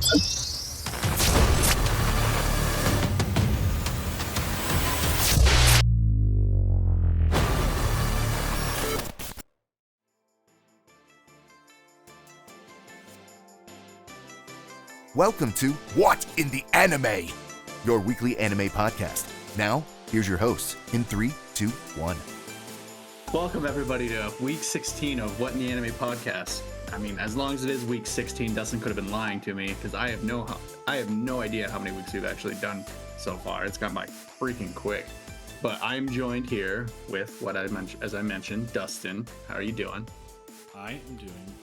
Welcome to What in the Anime, your weekly anime podcast. Now, here's your host in 3, 2, 1. Welcome everybody to week 16 of What in the Anime podcast. I mean, as long as it is week 16, Dustin could have been lying to me because I have no idea how many weeks we've actually done so far. It's gone by freaking quick. But I'm joined here with as I mentioned, Dustin. How are you doing? I am doing.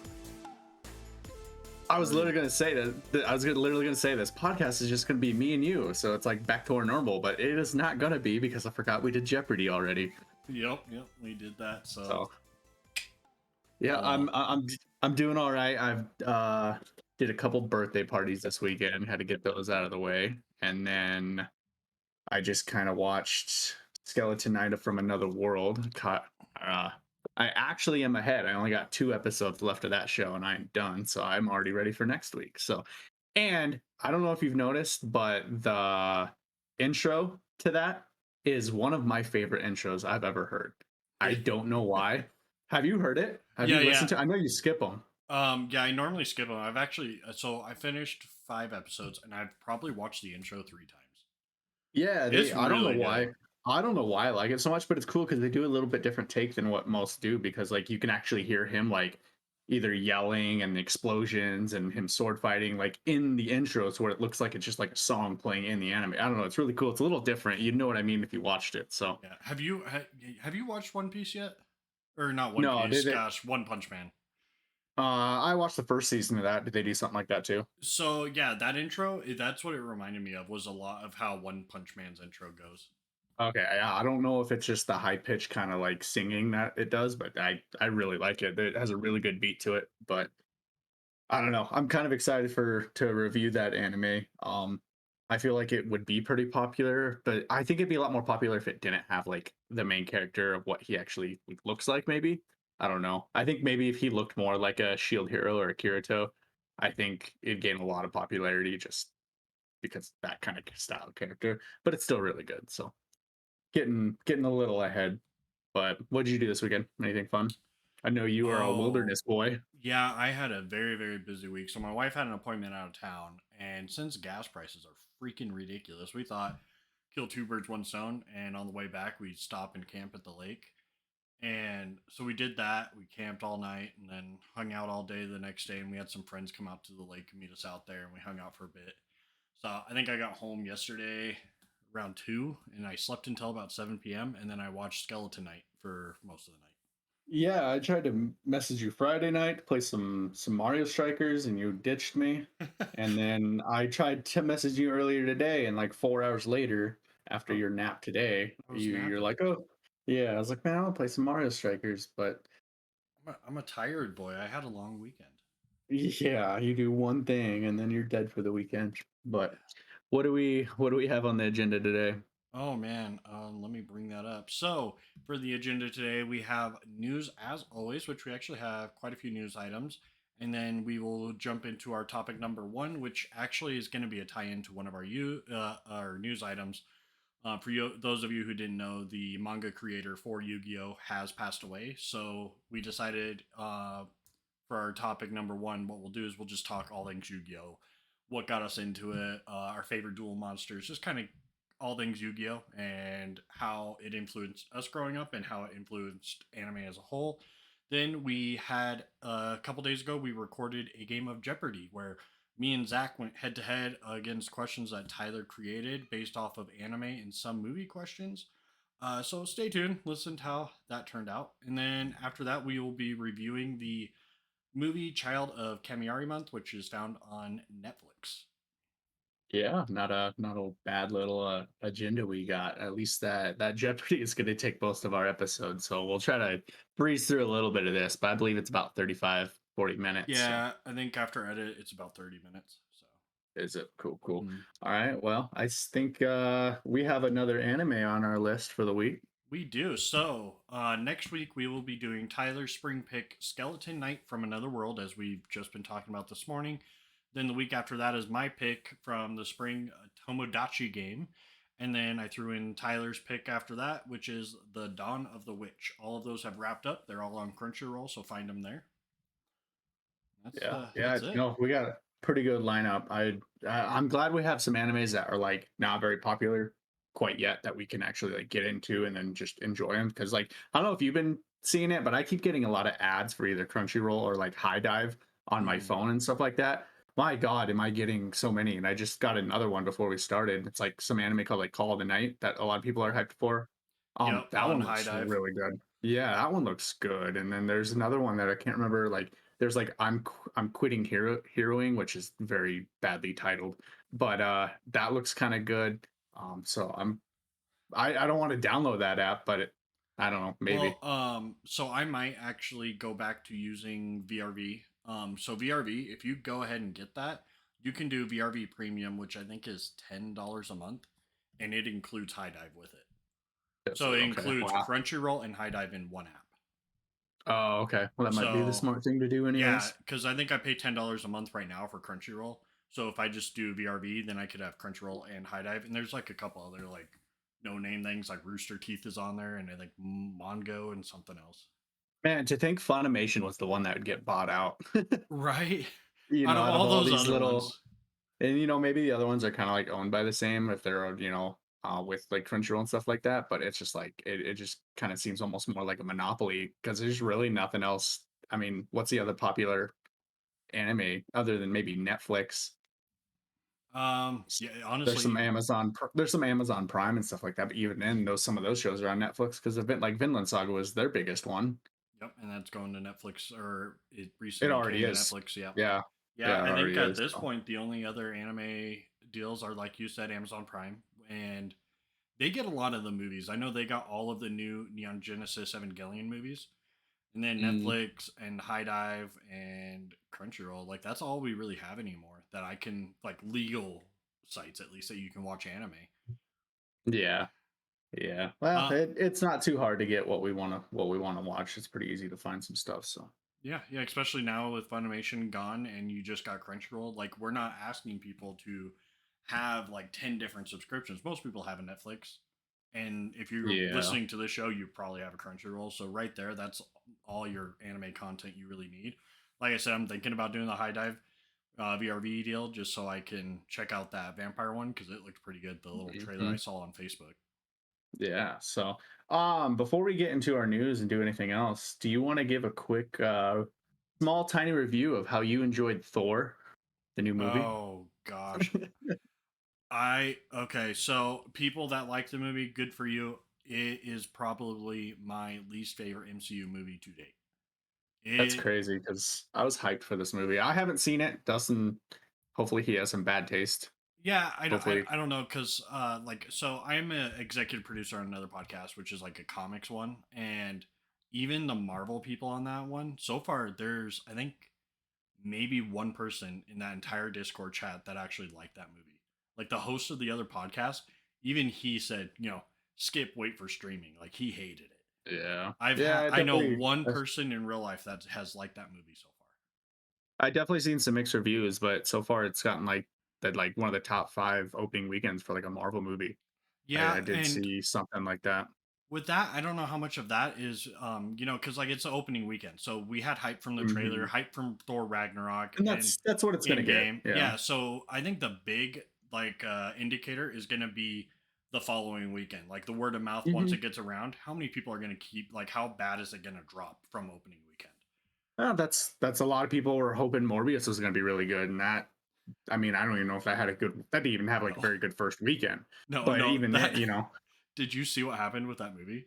I was literally going to say this podcast is just going to be me and you, so it's like back to our normal, but it is not going to be because I forgot we did Jeopardy already. Yep, we did that. So yeah, I'm doing all right. I've did a couple birthday parties this weekend, had to get those out of the way, and then I just kind of watched Skeleton Knight from Another World. I actually am ahead. I only got 2 episodes left of that show and I'm done. So I'm already ready for next week. So, and I don't know if you've noticed, but the intro to that is one of my favorite intros I've ever heard. I don't know why. Have you heard it? Have you listened to? I know you skip them. Yeah, I normally skip them. I've actually, so I finished 5 episodes and I've probably watched the intro 3 times. Yeah, I don't know why. I don't know why I like it so much, but it's cool because they do a little bit different take than what most do, because like you can actually hear him like either yelling and explosions and him sword fighting like in the intros where it looks like it's just like a song playing in the anime. I don't know, it's really cool. It's a little different. You know what I mean if you watched it. So yeah. Have you watched One Piece yet? Or not One Piece, gosh, One Punch Man. I watched the first season of that. Did they do something like that too? So yeah, that intro, that's what it reminded me of, was a lot of how One Punch Man's intro goes. Okay, I don't know if it's just the high pitch kind of like singing that it does, but I really like it. It has a really good beat to it, but I don't know. I'm kind of excited to review that anime. I feel like it would be pretty popular, but I think it'd be a lot more popular if it didn't have like the main character of what he actually looks like. Maybe, I don't know. I think maybe if he looked more like a Shield Hero or a Kirito, I think it'd gain a lot of popularity just because that kind of style character. But it's still really good. So getting a little ahead. But what did you do this weekend? Anything fun? I know you are a wilderness boy. Yeah, I had a very, very busy week. So my wife had an appointment out of town, and since gas prices are freaking ridiculous, we thought kill 2 birds, 1 stone. And on the way back, we'd stop and camp at the lake. And so we did that. We camped all night and then hung out all day the next day. And we had some friends come out to the lake and meet us out there, and we hung out for a bit. So I think I got home yesterday around 2, and I slept until about 7 p.m. And then I watched Skeleton Knight for most of the night. Yeah, I tried to message you Friday night to play some Mario Strikers, and you ditched me. And then I tried to message you earlier today, and like 4 hours later, after your nap today, you're like, "Oh, yeah." I was like, "Man, I'll play some Mario Strikers," but I'm a tired boy. I had a long weekend. yeah, you do one thing and then you're dead for the weekend. But what do we have on the agenda today? Oh man, let me bring that up. So for the agenda today, we have news as always, which we actually have quite a few news items, and then we will jump into our topic number 1, which actually is going to be a tie-in to one of our news items. For you, those of you who didn't know, the manga creator for Yu-Gi-Oh has passed away, so we decided for our topic number 1, what we'll do is we'll just talk all things Yu-Gi-Oh, what got us into it, our favorite duel monsters, just kind of all things Yu-Gi-Oh and how it influenced us growing up and how it influenced anime as a whole. Then we had a couple days ago, we recorded a game of Jeopardy where me and Zack went head to head against questions that Tyler created based off of anime and some movie questions. So stay tuned, listen to how that turned out. And then after that, we will be reviewing the movie Child of Kamiari Month, which is found on Netflix. Yeah, not a bad little agenda we got. At least that Jeopardy is going to take most of our episodes, so we'll try to breeze through a little bit of this. But I believe it's about 35-40 minutes. Yeah, so. I think after edit, it's about 30 minutes. So is it cool? Mm-hmm. All right. Well, I think we have another anime on our list for the week. We do. So next week we will be doing Tyler's spring pick, Skeleton Knight from Another World, as we've just been talking about this morning. Then the week after that is my pick from the spring Tomodachi game. And then I threw in Tyler's pick after that, which is The Dawn of the Witch. All of those have wrapped up. They're all on Crunchyroll, so find them there. Yeah, yeah, That's it. no, we got a pretty good lineup. I'm glad we have some animes that are like not very popular quite yet that we can actually like get into and then just enjoy them. Because like I don't know if you've been seeing it, but I keep getting a lot of ads for either Crunchyroll or like High Dive on my Mm. phone and stuff like that. My God, am I getting so many? And I just got another one before we started. It's like some anime called like Call of the Night that a lot of people are hyped for. Yep, That on one High looks Dive. really good. Yeah, that one looks good. And then there's another one that I can't remember. Like there's like I'm quitting heroing, which is very badly titled, but that looks kind of good. So I don't want to download that app, but I don't know, maybe. Well, so I might actually go back to using VRV. So VRV, if you go ahead and get that, you can do VRV Premium, which I think is $10 a month, and it includes High Dive with it. Yes, So it okay. includes Wow. Crunchyroll and High Dive in one app. Oh, okay. Well, that might be the So smart thing to do, yeah, anyways. because I think I pay $10 a month right now for Crunchyroll. So if I just do VRV, then I could have Crunchyroll and High Dive, and there's like a couple other like no name things like Rooster Teeth is on there, and I think Mongo and something else. Man, to think Funimation was the one that would get bought out. Right. You Out know, of out of all all those these other little, ones. and maybe the other ones are kind of like owned by the same if they're with like Crunchyroll and stuff like that. But it's just like it just kind of seems almost more like a monopoly because there's really nothing else. I mean, what's the other popular anime other than maybe Netflix? Yeah, There's some honestly, There's some Amazon Prime and stuff like that. But even then, some of those shows are on Netflix because like Vinland Saga was their biggest one. yep, and that's going to Netflix, or it It recently already came to is. Netflix. Yeah, Yeah, yeah. yeah, it I think already at is. this So. point, the only other anime deals are like you said, Amazon Prime, and they get a lot of the movies. I know they got all of the new Neon Genesis Evangelion movies, and then Mm, Netflix and High Dive and Crunchyroll. Like that's all we really have anymore that I can like legal sites at least that you can watch anime. yeah. Yeah. Well, Uh, it's not too hard to get what we wanna watch. It's pretty easy to find some stuff. So Yeah, yeah, especially now with Funimation gone and you just got Crunchyroll. Like, we're not asking people to have like 10 different subscriptions. Most people have a Netflix. And if you're yeah. listening to the show, you probably have a Crunchyroll. So, right there, that's all your anime content you really need. Like I said, I'm thinking about doing the High Dive VRV deal just so I can check out that vampire one because it looked pretty good. The little trailer I Mhm. saw on Facebook. Yeah. So before we get into our news and do anything else, do you want to give a quick small tiny review of how you enjoyed Thor, the new movie? Oh, gosh. Okay, so people that like the movie, good for you. It is probably my least favorite MCU movie to date. That's It, crazy because I was hyped for this movie. I haven't seen it. Dustin, hopefully he has some bad taste. yeah, Hopefully. I don't know because like so I'm an executive producer on another podcast which is like a comics one, and even the Marvel people on that one so far there's I think maybe one person in that entire Discord chat that actually liked that movie. Like the host of the other podcast, even he said, skip, wait for streaming. Like he hated it. Yeah. Yeah, I know one person in real life that has liked that movie so far. I definitely seen some mixed reviews, but so far it's gotten like one of the top 5 opening weekends for like a Marvel movie. Yeah, I did and see something like that. with that, I don't know how much of that is, because like it's the opening weekend, so we had hype from the trailer, Mhm. hype from Thor Ragnarok, And and that's what it's gonna in get. game. Yeah. Yeah, so I think the big like indicator is going to be the following weekend, like the word of mouth once Mhm. it gets around. How many people are going to keep like how bad is it going to drop from opening weekend? That's a lot of people were hoping Morbius was gonna be really good, and that I mean, I don't even know if that didn't even have like a No, very good first weekend. no, But no. even That then, did you see what happened with that movie?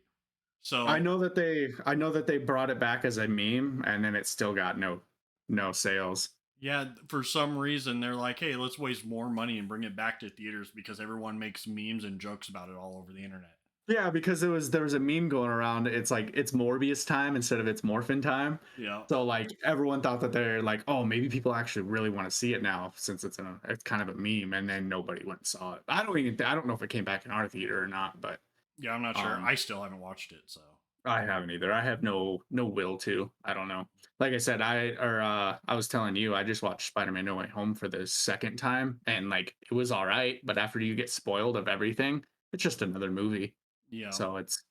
So I know that they brought it back as a meme and then it still got no sales. yeah, for some reason they're like, hey, let's waste more money and bring it back to theaters because everyone makes memes and jokes about it all over the internet. Yeah, because there was a meme going around. It's like it's Morbius time instead of it's Morphin time. Yeah. So like everyone thought that they're like, oh, maybe people actually really want to see it now since it's kind of a meme, and then nobody went and saw it. I don't know if it came back in our theater or not, but Yeah, I'm not sure. um, I still haven't watched it, so. I haven't either. I have no will to. I don't know. Like I said, I was telling you, I just watched Spider-Man No Way Home for the second time, and like it was all right, but after you get spoiled of everything, it's just another movie. Yeah. So it's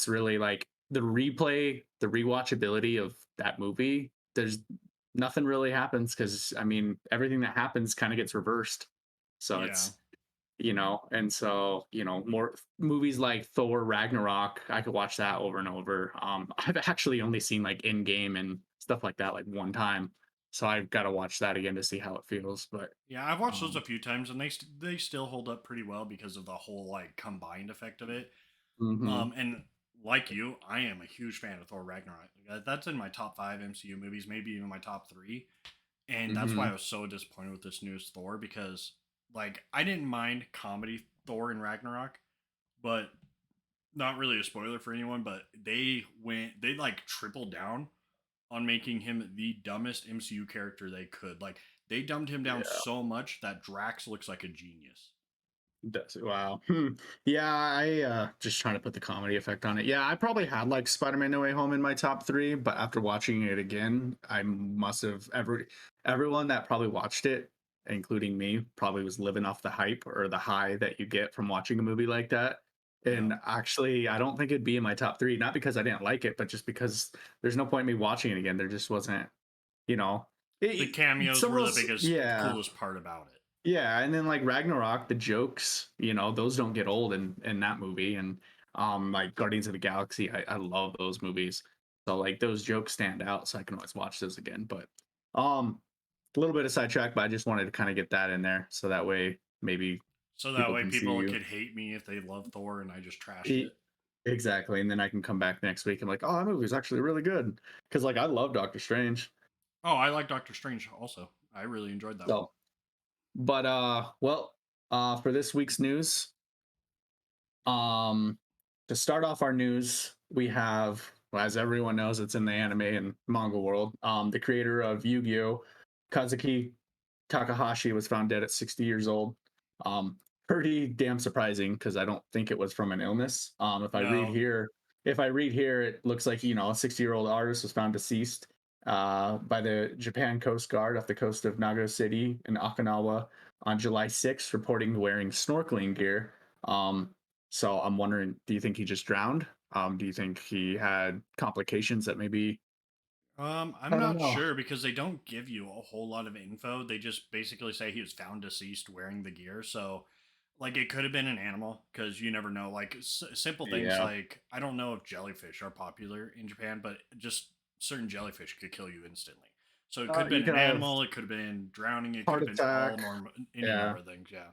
really like the rewatchability of that movie. There's nothing really happens because I mean everything that happens kind of gets reversed. So Yeah. it's and so more movies like Thor Ragnarok, I could watch that over and over. I've actually only seen like Endgame and stuff like that like one time, so I've got to watch that again to see how it feels. But Yeah, I've watched those a um few times, and they still hold up pretty well because of the whole like combined effect of it. mhm, And like you, I am a huge fan of Thor Ragnarok. That's in my top five MCU movies, maybe even my top three. And that's why I mhm, was so disappointed with this newest Thor because, like, I didn't mind comedy Thor in Ragnarok, but not really a spoiler for anyone. But they like tripled down on making him the dumbest MCU character they could. Like, they dumbed him down yeah. so much that Drax looks like a genius. Does it? Wow. Yeah, I just trying to put the comedy effect on it. Yeah, I probably had like Spider-Man No Way Home in my top three, but after watching it again, I must have everyone that probably watched it, including me, probably was living off the hype or the high that you get from watching a movie like that. Yeah. And actually, I don't think it'd be in my top three, not because I didn't like it, but just because there's no point in me watching it again. There just wasn't, you know, The it's cameos were the almost biggest, yeah. coolest part about it. Yeah, and then like Ragnarok, the jokes, those don't get old in that movie. And like Guardians of the Galaxy, I love those movies. So like those jokes stand out, so I can always watch those again. But um a little bit of sidetrack, but I just wanted to kind of get that in there so that way maybe So that people way can see people you. could hate me if they love Thor and I just trashed E- it. Exactly. And then I can come back next week and like, oh, that movie was actually really good. Because like I love Doctor Strange. Oh, I like Doctor Strange also. I really enjoyed that one. So but well, for this week's news, to start off our news, we have, well, as everyone knows, it's in the anime and manga world. The creator of Yu-Gi-Oh, Kazuki Takahashi, was found dead at 60 years old. Um, Pretty damn surprising because I don't think it was from an illness. No. If I read here, it looks like a 60-year-old artist was found deceased by the Japan Coast Guard off the coast of Nago City in Okinawa on July 6th, reporting wearing snorkeling gear. Um, so I'm wondering, do you think he just drowned? Do you think he had complications that maybe I'm I don't not know? sure because they don't give you a whole lot of info. They just basically say he was found deceased wearing the gear. So, like, it could have been an animal because you never know. Like, simple things Yeah. like I don't know if jellyfish are popular in Japan, but just certain jellyfish could kill you instantly. So it could have You been could an have animal. It could have been drowning. It could heart have been all attack. normal, any Yeah. number of things. Yeah.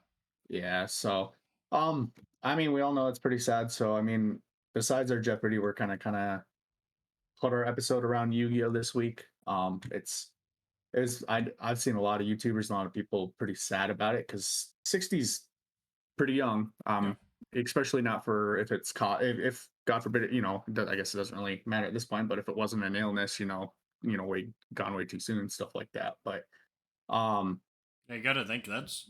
Yeah. So, um, I mean, we all know it's pretty sad. So, I mean, besides our Jeopardy, we're kind of put our episode around Yu-Gi-Oh this week. I've seen a lot of YouTubers, a lot of people pretty sad about it because 60's pretty young. Yeah. Especially not for if it's caught if God forbid I guess it doesn't really matter at this point. But if it wasn't an illness, way gone way too soon and stuff like that. But um, You got to think that's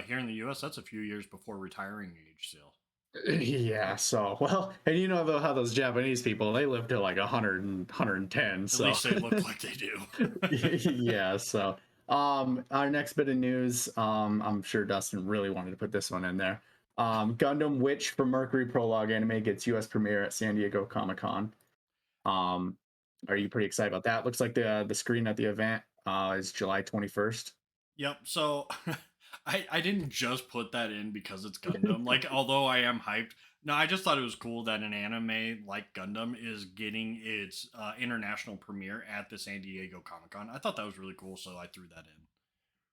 here in the U.S. That's a few years before retiring age still. yeah. So well, and though how those Japanese people they live to like 100 and 110. At So least they look like they do. yeah. So our next bit of news, I'm sure Dustin really wanted to put this one in there. Gundam Witch from Mercury Prologue anime gets US premiere at San Diego Comic-Con. Um, are you pretty excited about that? Looks like the screen at the event is July 21st. Yep. So I didn't just put that in because it's Gundam. Like, although I am hyped. No, I just thought it was cool that an anime like Gundam is getting its international premiere at the San Diego Comic Con. I thought that was really cool, so I threw that in.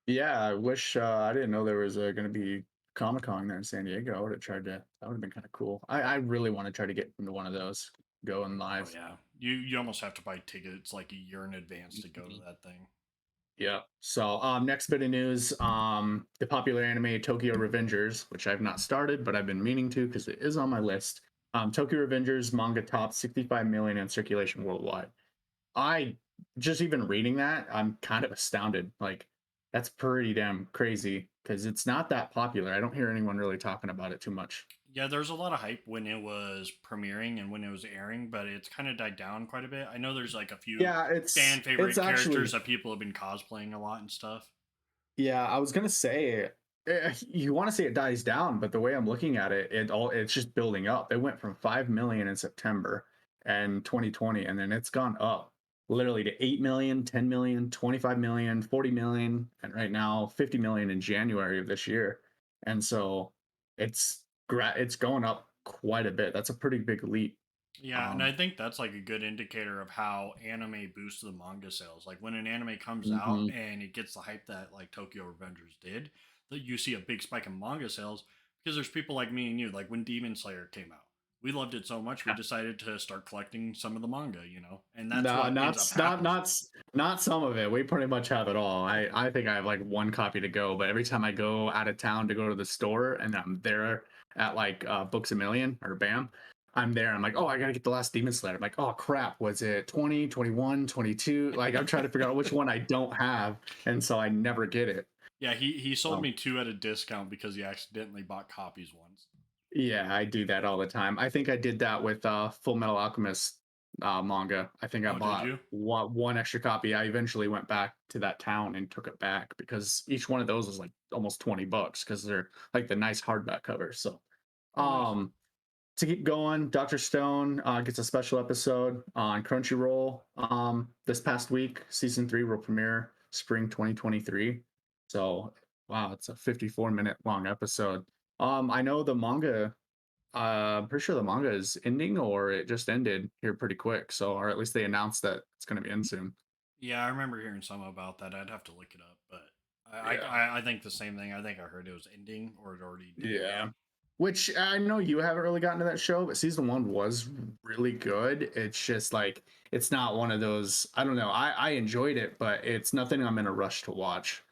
Yeah, I wish I didn't know there was going to be Comic Con there in San Diego. I would have tried to. That would have been kind of cool. I really want to try to get into one of those, going Oh live. yeah, you almost have to buy tickets like a year in advance to go to that thing. Yeah. So next bit of news, the popular anime Tokyo Revengers, which I've not started, but I've been meaning to because it is on my list. Tokyo Revengers manga tops 65 million in circulation worldwide. I just even reading that, I'm kind of astounded. Like that's pretty damn crazy because it's not that popular. I don't hear anyone really talking about it too much. Yeah, there's a lot of hype when it was premiering and when it was airing, but it's kind of died down quite a bit. I know there's like a few Yeah, fan it's favorite characters actually that people have been cosplaying a lot and stuff. yeah, I was gonna say you want to say it dies down, but the way I'm looking at it, it's just building up. It went from 5 million in September and 2020, and then it's gone up literally to 8 million, 10 million, 25 million, 40 million, and right now 50 million in January of this year. And so it's going up quite a bit. That's a pretty big leap. Yeah, and Um, I think that's like a good indicator of how anime boosts the manga sales. Like when an anime comes out mhm. and it gets the hype that like Tokyo Revengers did, that you see a big spike in manga sales because there's people like me and you, like when Demon Slayer came out. We loved it so much we decided to start collecting some of the manga, and that's No, what ends up happening. not some of it. We pretty much have it all. I think I have like one copy to go, but every time I go out of town to go to the store and I'm there at like Books a Million or BAM, I'm there. I'm like, oh, I gotta get the last Demon Slayer. I'm like, oh crap, was it 20, 21, 22? Like I'm trying to figure out which one I don't have, and so I never get it. Yeah, he sold Um, me two at a discount because he accidentally bought copies once. Yeah, I do that all the time. I think I did that with Full Metal Alchemist manga. I think I Oh, did bought you? one extra copy. I eventually went back to that town and took it back because each one of those was like almost $20 because they're like the nice hardback covers. So, Oh, nice. um, to keep going, Doctor Stone gets a special episode on Crunchyroll this past week. Season 3 will premiere spring 2023. So, wow, it's a 54-minute long episode. I know the manga I'm pretty sure the manga is ending or it just ended here pretty quick. So, or at least they announced that it's going to be in soon. Yeah, I remember hearing some about that. I'd have to look it up, but Yeah. I think the same thing. I think I heard it was ending or it already did end. Yeah. Which I know you haven't really gotten to that show, but season one was really good. It's just like, it's not one of those, I don't know. I enjoyed it, but it's nothing I'm in a rush to watch.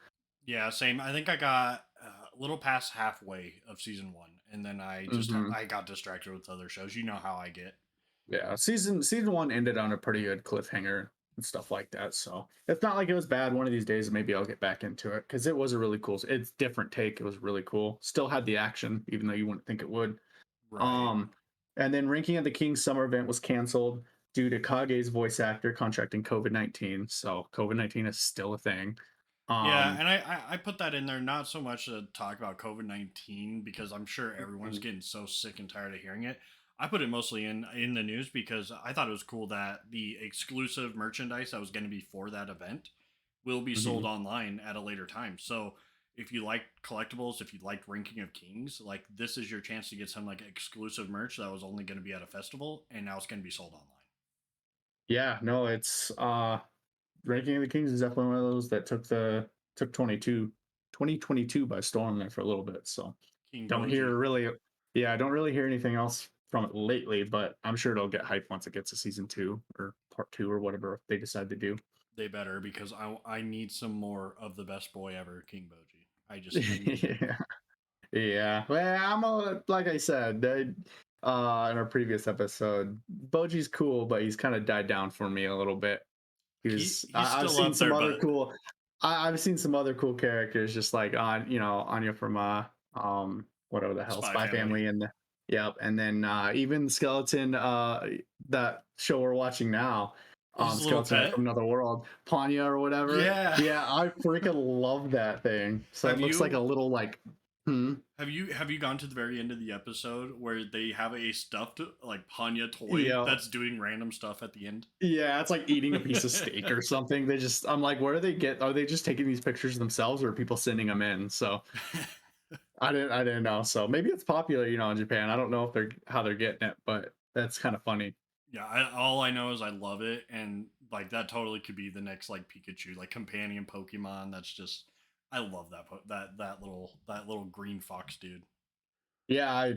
Yeah, same. I think I got a little past halfway of season one, and then Hmm. I got distracted with other shows. You know how I get. Yeah, season one ended on a pretty good cliffhanger and stuff like that. So it's not like it was bad. One of these days, maybe I'll get back into it because it was a really cool. It's different take. It was really cool. Still had the action, even though you wouldn't think it would. Right. Um, and then Ranking of the Kings summer event was canceled due to Kage's voice actor contracting COVID-19. So COVID-19 is still a thing. Yeah, Um, and I put that in there not so much to talk about COVID-19 because I'm sure everyone's getting so sick and tired of hearing it. I put it mostly in the news because I thought it was cool that the exclusive merchandise that was going to be for that event will be sold mhm. online at a later time. So if you like collectibles, if you liked Ranking of Kings, like this is your chance to get some like exclusive merch that was only going to be at a festival and now it's going to be sold online. Yeah, no, it's Ranking of the Kings is definitely one of those that took 2022 by storm there for a little bit. So King don't Boji. hear really, yeah, I don't really hear anything else from it lately, but I'm sure it'll get hype once it gets to season two or part two or whatever they decide to do. They better because I need some more of the best boy ever, King Boji. I need it. Yeah, yeah. Well, like I said, in our previous episode, Boji's cool, but he's kind of died down for me a little bit. He's I've still seen up some there, other but cool I've seen some other cool characters just like on Anya from whatever the hell Spy Spy Family. Family and yep, and then even Skeleton that show we're watching now, His little Skeleton pet. from Another World, Panya or whatever. Yeah. Yeah, I freaking love that thing. So it have looks like a you little like hmm. have you gone to the very end of the episode where they have a stuffed like Panya toy Yeah. that's doing random stuff at the end? Yeah, it's like eating a piece of steak or something. I'm like, where do they get? Are they just taking these pictures themselves, or are people sending them in? So I didn't know. So maybe it's popular, in Japan. I don't know if they're how they're getting it, but that's kind of funny. Yeah, all I know is I love it, and like that totally could be the next like Pikachu, like companion Pokemon. That's just I love that little green fox dude. Yeah, I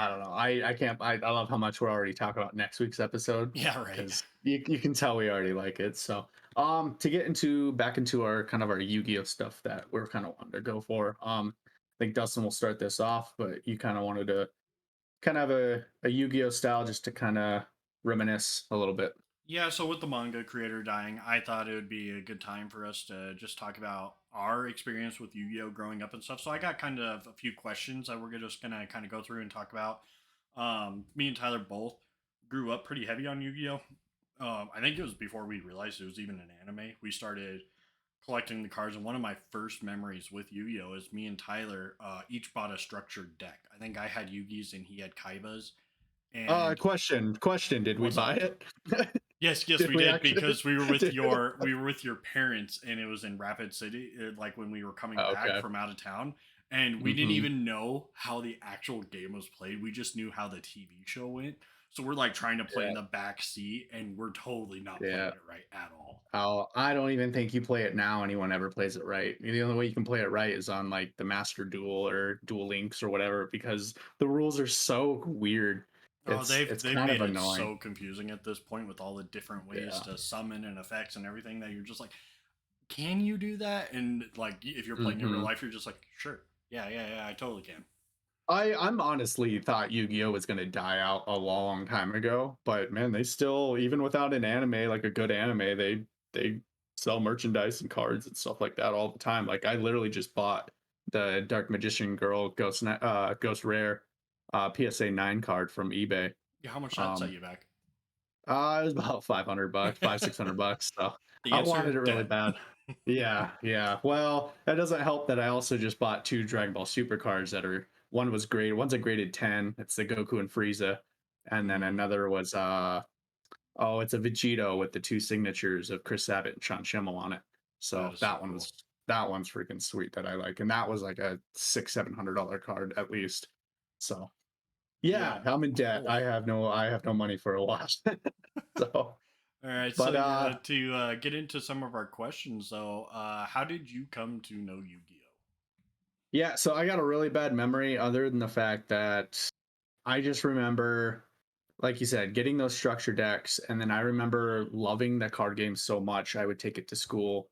don't know. I can't. I love how much we're already talking about next week's episode Yeah, right. because you can tell we already like it. So to get into back into our kind of our Yu-Gi-Oh stuff that we're kind of wanting to go for. I think Dustin will start this off, but you kind of wanted to kind of have a Yu-Gi-Oh style just to kind of reminisce a little bit. Yeah, so with the manga creator dying, I thought it would be a good time for us to just talk about our experience with Yu-Gi-Oh growing up and stuff. So I got kind of a few questions that we're just gonna kind of go through and talk about. Me and Tyler both grew up pretty heavy on Yu-Gi-Oh. I think it was before we realized it was even an anime. We started collecting the cards, and one of my first memories with Yu-Gi-Oh is me and Tyler each bought a structured deck. I think I had Yugi's and he had Kaibas. And Question. Did we what's buy up? it? Yes, yes, Did we we did actually? because we were with Did, your parents, and it was in Rapid City, like when we were coming back okay. from out of town, and we didn't Hmm. even know how the actual game was played. We just knew how the TV show went. So we're like trying to play in Yeah. the back seat, and we're totally not playing Yeah. it right at all. Oh, I don't even think you play it now. Anyone ever plays it right? The only way you can play it right is on like the Master Duel or Duel Links or whatever, because the rules are so weird. Oh, It's they've kind of made it annoying. so confusing at this point with all the different ways Yeah. to summon and effects and everything that you're just like, can you do that? And like, if you're playing in real Hmm. life, you're just like, sure, yeah, I totally can. I'm honestly thought Yu-Gi-Oh was gonna die out a long time ago, but man, they still, even without an anime, like a good anime, they sell merchandise and cards and stuff like that all the time. Like I literally just bought the Dark Magician Girl Ghost Rare PSA 9 card from eBay. Yeah, how much that set Um you back? it was about 500 bucks, 600 bucks. So The I answer, wanted it really debt. bad. Yeah, yeah. Well, that doesn't help that I also just bought two Dragon Ball Super cards that are, one was great, one's a graded 10. It's the Goku and Frieza. And then Mm, another was it's a Vegito with the two signatures of Chris Sabat and Sean Schimmel on it. that So is so cool. that one's freaking sweet that I like. And that was like a $600-700 card at least. So yeah, Yeah. I'm in debt. Oh. I have no money for a while. So All right. So but yeah, to get into some of our questions, though, how did you come to know Yu-Gi-Oh? yeah, so I got a really bad memory other than the fact that I just remember, like you said, getting those structure decks, and then I remember loving the card game so much I would take it to school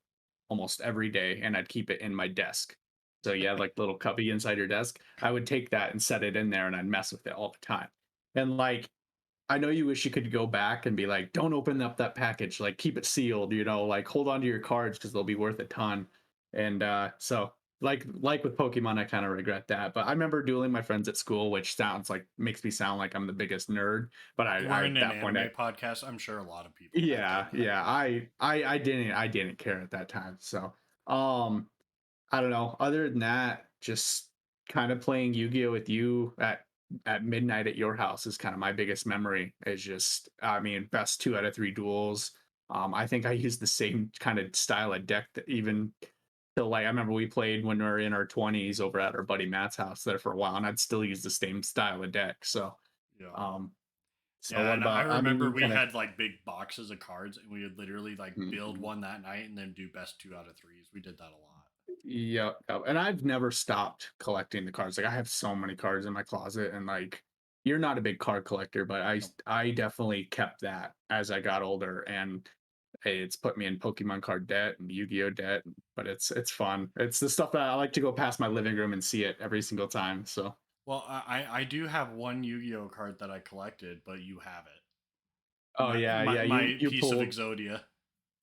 almost every day and I'd keep it in my desk. So you had like little cubby inside your desk. I would take that and set it in there and I'd mess with it all the time. And like I know you wish you could go back and be like, don't open up that package, like keep it sealed, like hold on to your cards because they'll be worth a ton. And so like with Pokemon, I kind of regret that. But I remember dueling my friends at school, which sounds like makes me sound like I'm the biggest nerd. But I We're at in an that point anime podcast. I'm sure a lot of people have yeah, done that. yeah, I didn't care at that time. So um I don't know. Other than that, just kind of playing Yu-Gi-Oh with you at midnight at your house is kind of my biggest memory. Is just, I mean, best 2 out of 3 duels. I think I used the same kind of style of deck that even till like I remember we played when we were in our 20s over at our buddy Matt's house there for a while, and I'd still use the same style of deck. Yeah. Um, so Yeah, what and I about? I mean, remember you we kind of. had like big boxes of cards, and we would literally like build one that night and then do best 2 out of 3s. We did that a lot. Yeah, and I've never stopped collecting the cards. Like I have so many cards in my closet, and like you're not a big card collector, but Nope. I definitely kept that as I got older, and hey, it's put me in Pokemon card debt and Yu-Gi-Oh debt. But it's fun. It's the stuff that I like to go past my living room and see it every single time. So Well, I do have one Yu-Gi-Oh card that I collected, but you have it. oh My yeah, my yeah, my piece of Exodia.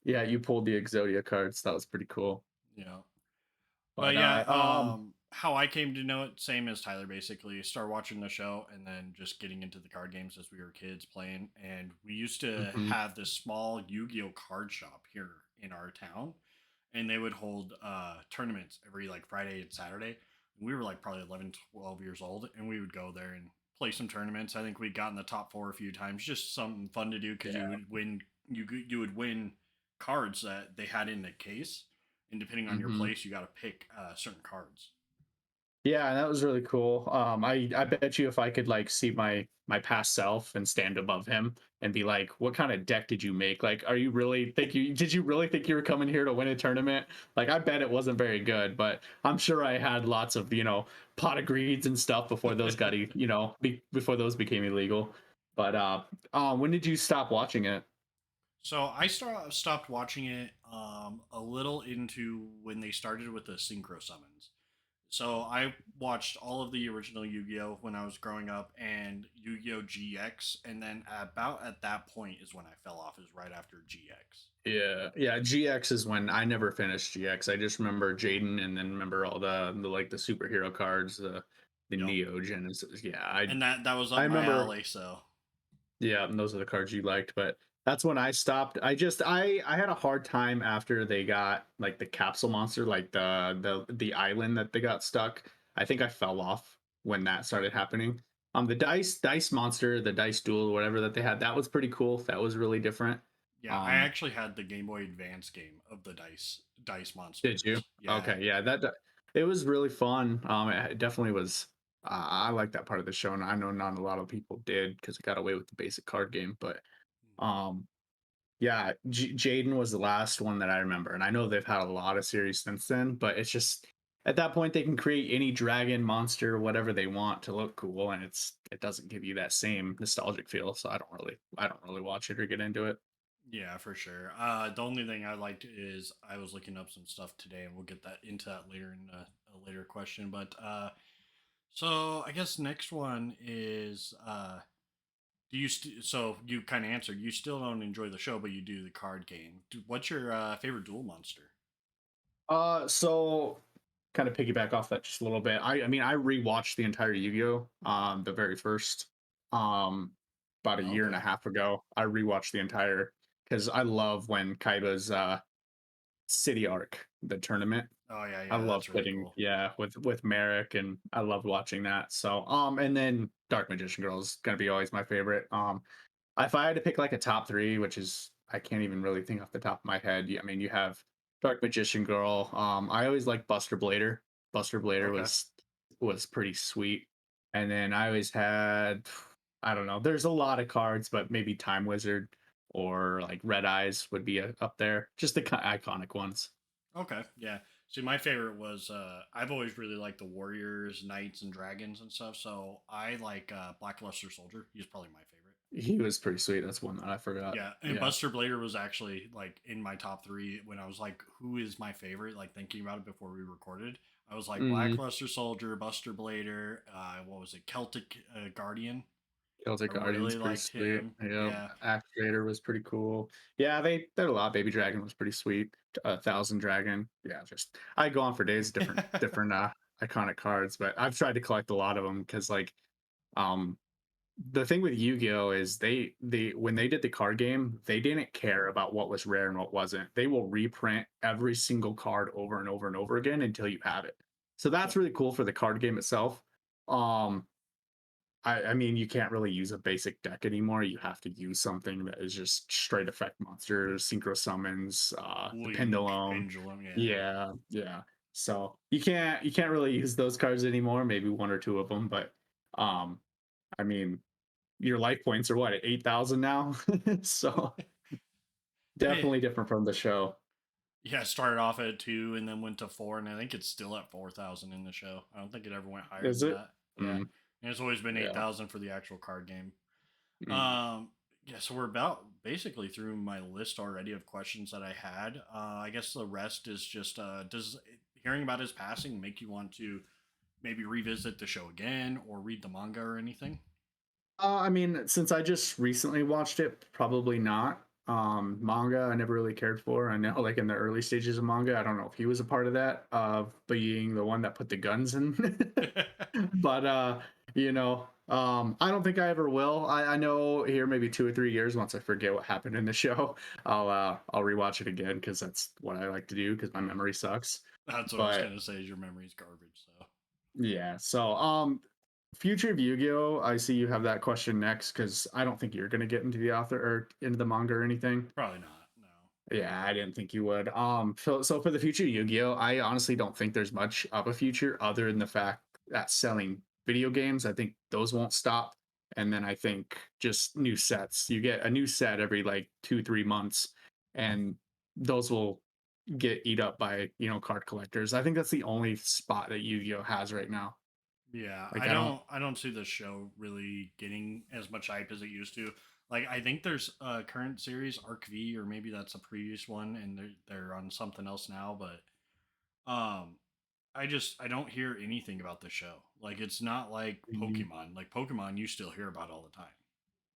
you pulled the Exodia cards. That was pretty cool. Yeah. But But yeah, how I came to know it, same as Tyler, basically. Start watching the show and then just getting into the card games as we were kids playing. And we used to mhm, have this small Yu-Gi-Oh card shop here in our town, and they would hold tournaments every like Friday and Saturday. We were like probably 11, 12 years old, and we would go there and play some tournaments. I think we got in the top four a few times. Just something fun to do because you yeah. would win. You would win cards that they had in the case, and depending on your Hmm. place, you got to pick certain cards. Yeah, that was really cool. I bet you if I could like see my past self and stand above him and be like, what kind of deck did you make? Like, are you really think you did you really think you were coming here to win a tournament? Like, I bet it wasn't very good, but I'm sure I had lots of pot of greeds and stuff before those got before those became illegal. But when did you stop watching it? So I stopped watching it a little into when they started with the synchro summons. So I watched all of the original Yu-Gi-Oh when I was growing up, and Yu-Gi-Oh GX, and then about at that point is when I fell off. Is right after GX. Yeah, yeah. GX is when I never finished GX. I just remember Jaden, and then remember all the like the superhero cards, the Yep. Neo Genesis. Yeah, And that was I up my remember. alley. So Yeah, and those are the cards you liked, but that's when I stopped. I had a hard time after they got like the capsule monster, like the island that they got stuck. I think I fell off when that started happening. The dice monster, the dice duel, whatever that they had, that was pretty cool. That was really different. yeah, I Um, actually had the Game Boy Advance game of the dice did you? monsters. Yeah. Okay, yeah, it was really fun. It definitely was. I like that part of the show, and I know not a lot of people did because it got away with the basic card game, but um yeah, Jaden was the last one that I remember, and I know they've had a lot of series since then. But it's just at that point they can create any dragon, monster, whatever they want to look cool, and it doesn't give you that same nostalgic feel. So I don't really watch it or get into it. Yeah, for sure. The only thing I liked is I was looking up some stuff today, and we'll get that into that later in a later question. But so I guess next one is do you so you kind of answered you still don't enjoy the show, but you do the card game. What's your favorite duel monster? So kind of piggyback off that just a little bit. I mean I rewatched the entire Yu-Gi-Oh, the very first, um, about a year and a Okay. half ago. I rewatched the entire because I love when Kaiba's city arc, the tournament. Oh yeah, I yeah, love that's really putting, cool. yeah, with Merrick, and I loved watching that. So and then Dark Magician Girl is gonna be always my favorite. If I had to pick like a top three, which is I can't even really think off the top of my head. I mean, you have Dark Magician Girl. I always like Buster Blader. Buster Blader Okay. was pretty sweet. And then I always had, I don't know. There's a lot of cards, but maybe Time Wizard or like Red Eyes would be up there. Just the iconic ones. Okay. Yeah. See, my favorite was I've always really liked the warriors, knights, and dragons and stuff. So I like Blackluster Soldier. He's probably my favorite. He was pretty sweet. That's one that I forgot. Yeah, and Yeah. Buster Blader was actually like in my top three when I was like, who is my favorite? Like thinking about it before we recorded, I was like Mm-hmm. Blackluster Soldier, Buster Blader, what was it, Celtic Guardian? Celtic I Guardian's really pretty liked sweet. him. Yeah. Yeah, Activator was pretty cool. Yeah, they did a lot. Baby Dragon was pretty sweet. Thousand Dragon. Yeah, just I go on for days, different iconic cards, but I've tried to collect a lot of them because like um the thing with Yu-Gi-Oh is they when they did the card game, they didn't care about what was rare and what wasn't. They will reprint every single card over and over and over again until you have it. So that's yep, really cool for the card game itself. Um I mean, you can't really use a basic deck anymore. You have to use something that is just straight effect monsters, synchro summons, the Link, pendulum. Pendulum. Yeah, Yeah, yeah. So you can't really use those cards anymore. Maybe one or two of them, but um, I mean, your life points are what at 8,000 now. So yeah, definitely different from the show. yeah. It started off at two and then went to four, and I think it's still at 4,000 in the show. I don't think it ever went higher Is than it? that. Yeah, Mm, and it's always been eight yeah. thousand for the actual card game. Mm. Yeah, so we're about basically through my list already of questions that I had. I guess the rest is just does hearing about his passing make you want to maybe revisit the show again or read the manga or anything? I mean, since I just recently watched it, probably not. Manga, I never really cared for. I know, like in the early stages of manga, I don't know if he was a part of that, of being the one that put the guns in. But I don't think I ever will. I know here maybe 2 or 3 years once I forget what happened in the show, I'll rewatch it again because that's what I like to do because my memory sucks. That's what I was But gonna say. Is your memory's garbage? So yeah. So, future of Yu-Gi-Oh! I see you have that question next because I don't think you're gonna get into the author or into the manga or anything. probably not. No. Yeah, I didn't think you would. So for the future Yu-Gi-Oh, I honestly don't think there's much of a future other than the fact that selling video games, I think those won't stop. And then I think just new sets. You get a new set every like 2, 3 months, and those will get eat up by card collectors. I think that's the only spot that Yu-Gi-Oh has right now. Yeah, Like I don't. I don't see the show really getting as much hype as it used to. Like I think there's a current series Arc V or maybe that's a previous one and they're on something else now, but um I don't hear anything about the show. Like it's not like Mhm. Pokemon. Like Pokemon, you still hear about all the time.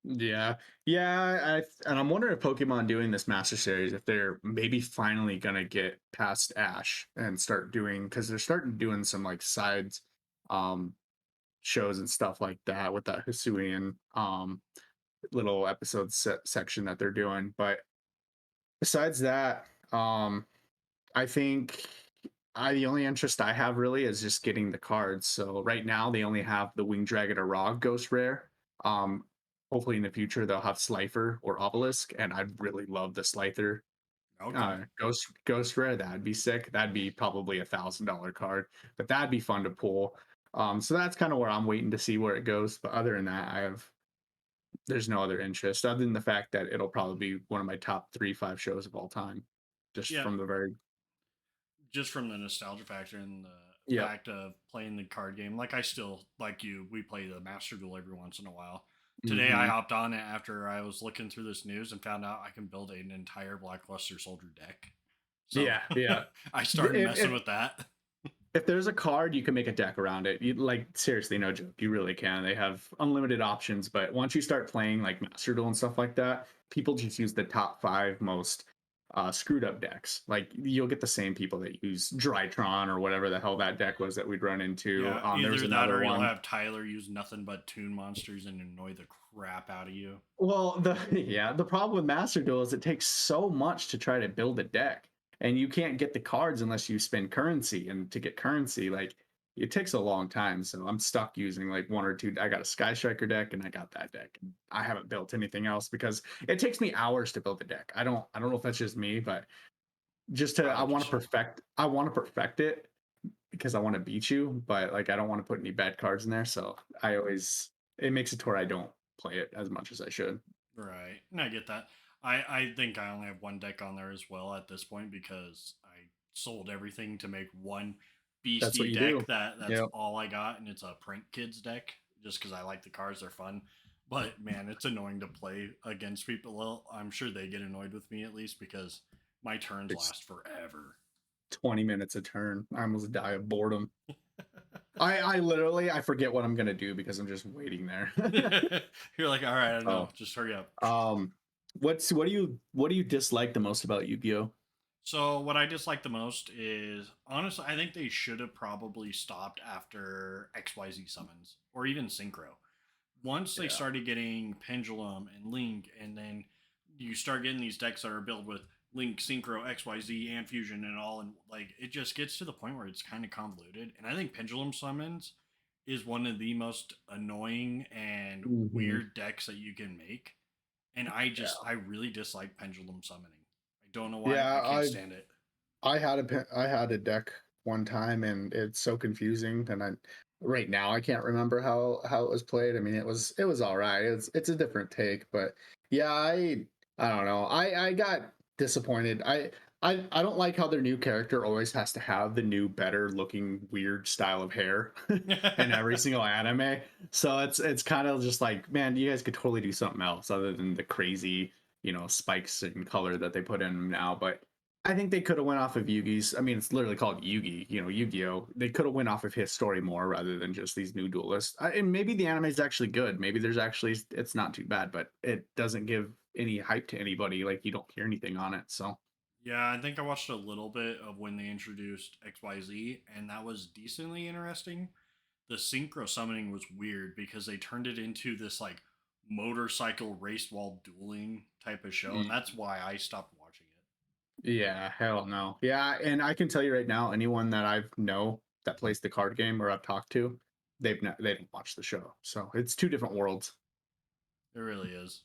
Yeah, yeah, and I'm wondering if Pokemon doing this Master Series, if they're maybe finally gonna get past Ash and start doing, because they're starting doing some like sides um shows and stuff like that with that Hisuian little episode section that they're doing. But besides that, I think the only interest I have really is just getting the cards. So right now they only have the Winged Dragon or Rog Ghost Rare. Um, Hopefully in the future they'll have Slifer or Obelisk, and I'd really love the Slifer Okay. Ghost Rare. That'd be sick. That'd be probably $1,000 card, but that'd be fun to pull. So that's kind of where I'm waiting to see where it goes. But other than that, there's no other interest other than the fact that it'll probably be one of my top 3, 5 shows of all time, just Yeah, from the very just from the nostalgia factor and the yep. fact of playing the card game. Like I still like you. We play the Master Duel every once in a while. Today I Hmm. hopped on it after I was looking through this news and found out I can build an entire Blackluster Soldier deck. So Yeah, yeah. I started If, messing if with that. if there's a card, you can make a deck around it. You like seriously, no joke. You really can. They have unlimited options, but once you start playing like Master Duel and stuff like that, people just use the top 5 most screwed up decks. Like you'll get the same people that use Drytron or whatever the hell that deck was that we'd run into. Yeah, There was either that another or you'll one. have Tyler use nothing but toon monsters and annoy the crap out of you. Well, the yeah, the problem with Master Duel is it takes so much to try to build a deck, and you can't get the cards unless you spend currency. And to get currency, like it takes a long time. So I'm stuck using like one or two. I got a Sky Striker deck, and I got that deck. I haven't built anything else because it takes me hours to build a deck. I don't know if that's just me, but just to I would just I want to perfect it because I want to beat you, but like I don't want to put any bad cards in there. So I always it makes it to where I don't play it as much as I should. right. And I get that. I think I only have one deck on there as well at this point because I sold everything to make one That's what beastie you deck do. that's Yep. all I got, and it's a Prank Kids deck just because I like the cards, they're fun. But man, it's annoying to play against people. Well, I'm sure they get annoyed with me at least because my turns It's last forever. 20 minutes a turn. I almost die of boredom. I literally I forget what I'm gonna do because I'm just waiting there. You're like, all right, I know, Oh. just hurry up. Um what do you dislike the most about Yu-Gi-Oh? So what I dislike the most is honestly, I think they should have probably stopped after XYZ summons or even synchro. Once they Yeah. started getting Pendulum and Link, and then you start getting these decks that are built with Link, Synchro, XYZ, and Fusion, and all, and like it just gets to the point where it's kind of convoluted. And I think Pendulum summons is one of the most annoying and Hmm. weird decks that you can make. And Yeah. I really dislike Pendulum summoning. I don't know why. Yeah, I can't stand it. I had a deck one time and it's so confusing and I right now I can't remember how it was played. I mean it was all right. It's a different take, but yeah, I don't know. I got disappointed. I don't like how their new character always has to have the new better looking weird style of hair in every single anime. So it's kind of just like, man, you guys could totally do something else other than the crazy, spikes and color that they put in now, but I think they could have went off of Yugi's. I mean, it's literally called Yugi, Yu-Gi-Oh. They could have went off of his story more rather than just these new duelists. And maybe the anime is actually good. Maybe it's not too bad, but it doesn't give any hype to anybody. Like you don't hear anything on it. So Yeah, I think I watched a little bit of when they introduced XYZ, and that was decently interesting. The synchro summoning was weird because they turned it into this like motorcycle race while dueling type of show, and mm, that's why I stopped watching it. yeah, hell no. Yeah, and I can tell you right now, anyone that I know that plays the card game or I've talked to, they don't watch the show. So it's two different worlds. It really is.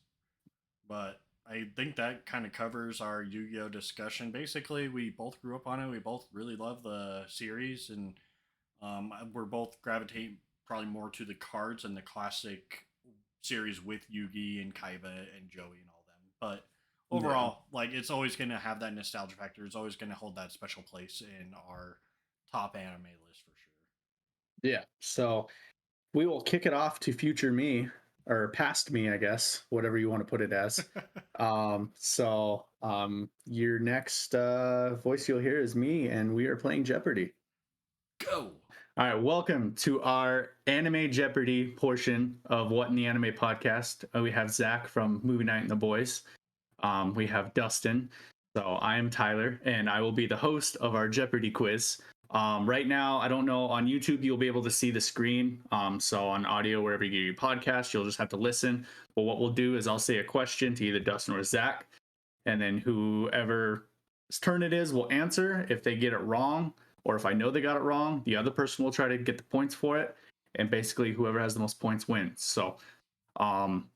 But I think that kind of covers our Yu-Gi-Oh discussion. Basically, we both grew up on it. We both really love the series, and we're both gravitate probably more to the cards and the classic series with Yugi and Kaiba and Joey and all them. But Yeah. overall, like it's always going to have that nostalgia factor. It's always going to hold that special place in our top anime list for sure. Yeah. So we will kick it off to future me or past me, I guess, whatever you want to put it as. Your next voice you'll hear is me, and we are playing Jeopardy. Go. All right, welcome to our anime Jeopardy portion of What in the Anime podcast. We have Zack from Movie Night and the Boys. We have Dustin. So I am Tyler, and I will be the host of our Jeopardy quiz. Right now, I don't know, on YouTube, you'll be able to see the screen. So on audio, wherever you get your podcast, you'll just have to listen. But what we'll do is I'll say a question to either Dustin or Zack, and then whoever's turn it is will answer. If they get it wrong, or if I know they got it wrong, the other person will try to get the points for it. And basically, whoever has the most points wins. So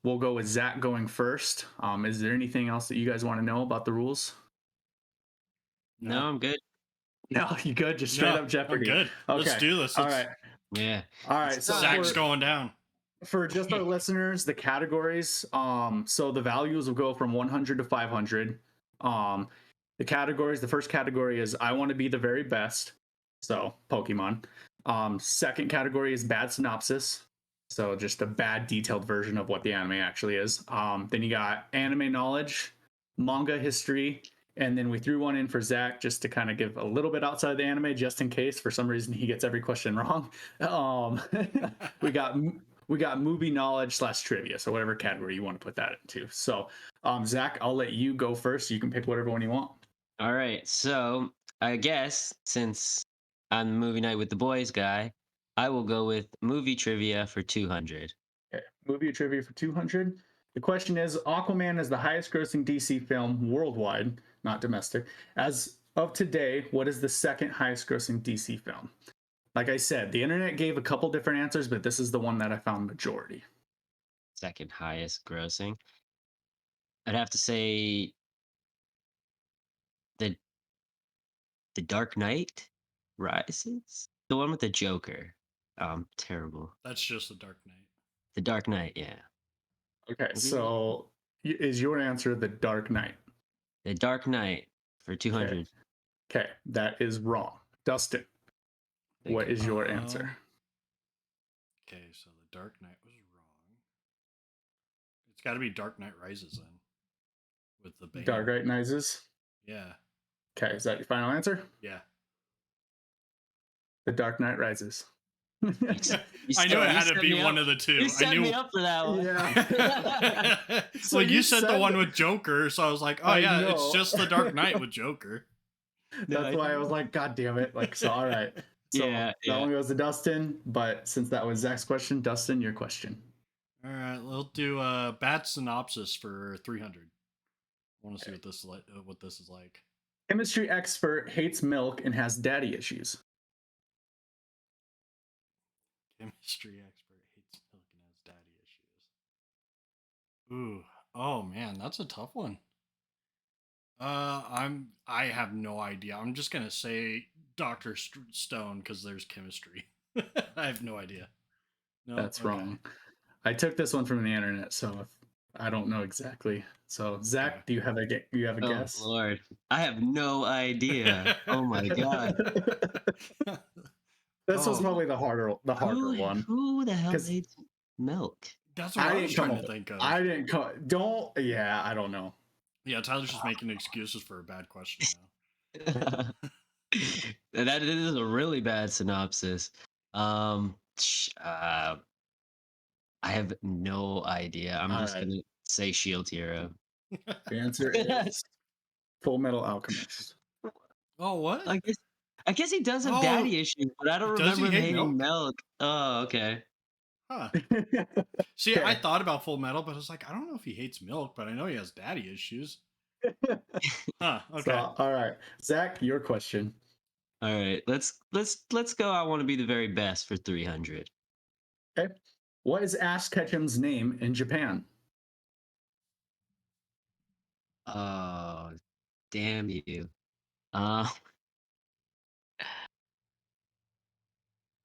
we'll go with Zack going first. Is there anything else that you guys want to know about the rules? No, I'm good. No, you good? Just straight up Jeopardy. I'm good. Okay. Let's do this. All right. Yeah. All right. So Zack's going down. for just our listeners, the categories, so the values will go from 100 to 500. The categories, the first category is I want to be the very best. So Pokemon. Second category is bad synopsis. So just a bad detailed version of what the anime actually is. Then you got anime knowledge, manga history, and then we threw one in for Zack just to kind of give a little bit outside the anime, just in case for some reason he gets every question wrong. We got movie knowledge / trivia, so whatever category you want to put that into. So, Zack, I'll let you go first. You can pick whatever one you want. All right. So I guess since I'm the movie night with the boys guy, I will go with movie trivia for 200. Okay. Movie trivia for 200. The question is Aquaman is the highest grossing DC film worldwide, not domestic. As of today, what is the second highest grossing DC film? Like I said, the internet gave a couple different answers, but this is the one that I found majority. Second highest grossing. I'd have to say the Dark Knight Rises, the one with the Joker. Terrible. That's just the Dark Knight. The Dark Knight, yeah. Okay, so is your answer the Dark Knight? The Dark Knight for 200. Okay, that is wrong. Dustin, what is your answer? Okay, so the Dark Knight was wrong. It's got to be Dark Knight Rises then. With the Bane. Dark Knight Rises? Yeah. Okay, is that your final answer? Yeah. The Dark Knight Rises. I knew it had to be one of the two. You set I knew me up for that one. Yeah. So well, you said the one it. with Joker, so I was like, oh I yeah, know. it's just the Dark Knight with Joker. That's why I was like, God damn it. Like, so all right. So Yeah, that one goes to Dustin, but since that was Zach's question, Dustin, your question. All right, we'll do a bad synopsis for 300. I want to see what this is like. Chemistry expert hates milk and has daddy issues. Chemistry expert hates milk and has daddy issues. Ooh, oh man, that's a tough one. I have no idea. I'm just gonna say Dr. Stone because there's chemistry. I have no idea. No, That's okay. wrong. I took this one from the internet, so I don't know exactly. So Zach, Okay. do you have a guess? Oh Lord, I have no idea. Oh my God. This was Oh. probably the harder one. Who the hell 'Cause hates milk? That's what I was trying to think of. I didn't come. Don't. Yeah, I don't know. Yeah, Tyler's just making excuses for a bad question now. That is a really bad synopsis. I have no idea. I'm All just right. gonna say Shield Hero. The answer is Full Metal Alchemist. Oh, what? I guess he does have Oh, daddy issues, but I don't does he remember him hate hating milk. Oh, okay. Huh. See, Okay. I thought about Full Metal, but I was like, I don't know if he hates milk, but I know he has daddy issues. Huh. Okay. So, all right, Zach, your question. All right, let's go. I want to be the very best for 300. Okay. What is Ash Ketchum's name in Japan? Oh, damn you. Uh,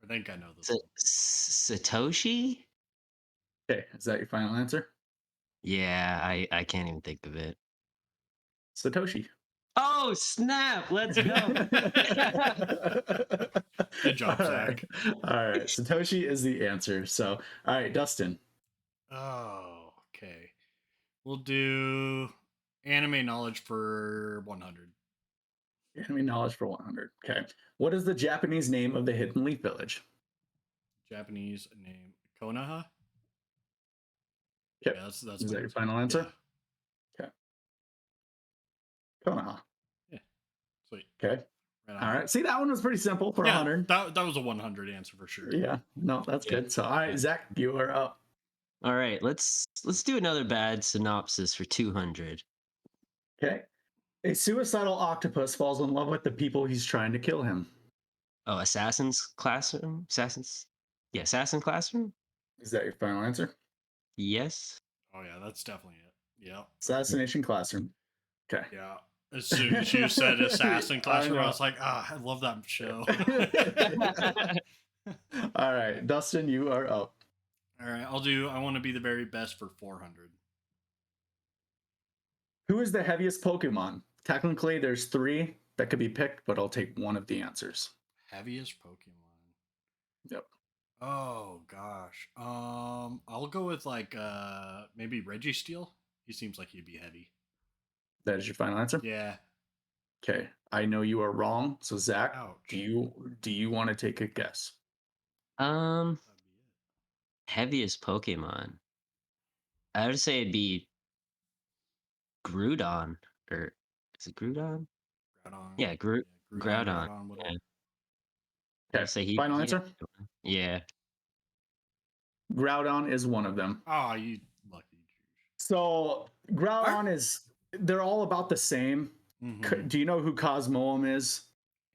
I think I know this. Satoshi? Okay, is that your final answer? Yeah, I can't even think of it. Satoshi. Oh, snap! Let's go. Good job, All Zach. right. All right. Satoshi is the answer. So, all right, Dustin. Oh, okay. We'll do anime knowledge for 100. Anime knowledge for 100. Okay. What is the Japanese name of the Hidden Leaf Village? Japanese name Konoha. Okay. Yeah, that's Is my that your answer. final answer? Yeah. Okay. Konoha. Yeah. Sweet. Okay. Right All on. right. See, that one was pretty simple for Yeah, 100. that was a 100 answer for sure. Yeah. No, that's Yeah. good. So, all right, Zach, you are up. All right, let's do another bad synopsis for 200. Okay. A suicidal octopus falls in love with the people he's trying to kill him. Oh, Assassin's Classroom? Assassin Classroom? Is that your final answer? Yes. Oh yeah, that's definitely it. Yeah. Assassination Classroom. Okay. Yeah. As soon as you said Assassin Classroom, I know. was like, I love that show. All right, Dustin, you are up. All right, I want to be the very best for 400. Who is the heaviest Pokemon? Technically, there's 3 that could be picked, but I'll take one of the answers. Heaviest Pokemon. Yep. Oh gosh. I'll go with like maybe Registeel. He seems like he'd be heavy. That is your final answer? Yeah. Okay. I know you are wrong. So Zach, Ouch. do you want to take a guess? Um, That'd be it. heaviest Pokemon. I would say it'd be Groudon, or is it Groudon? Groudon. Yeah, Groudon. Groudon. Whatever. Yeah. Okay. I'd say Final he'd answer? have to go. Yeah. Groudon is one of them. Oh, you lucky. So Groudon they're all about the same. Mm-hmm. Do you know who Cosmoem is?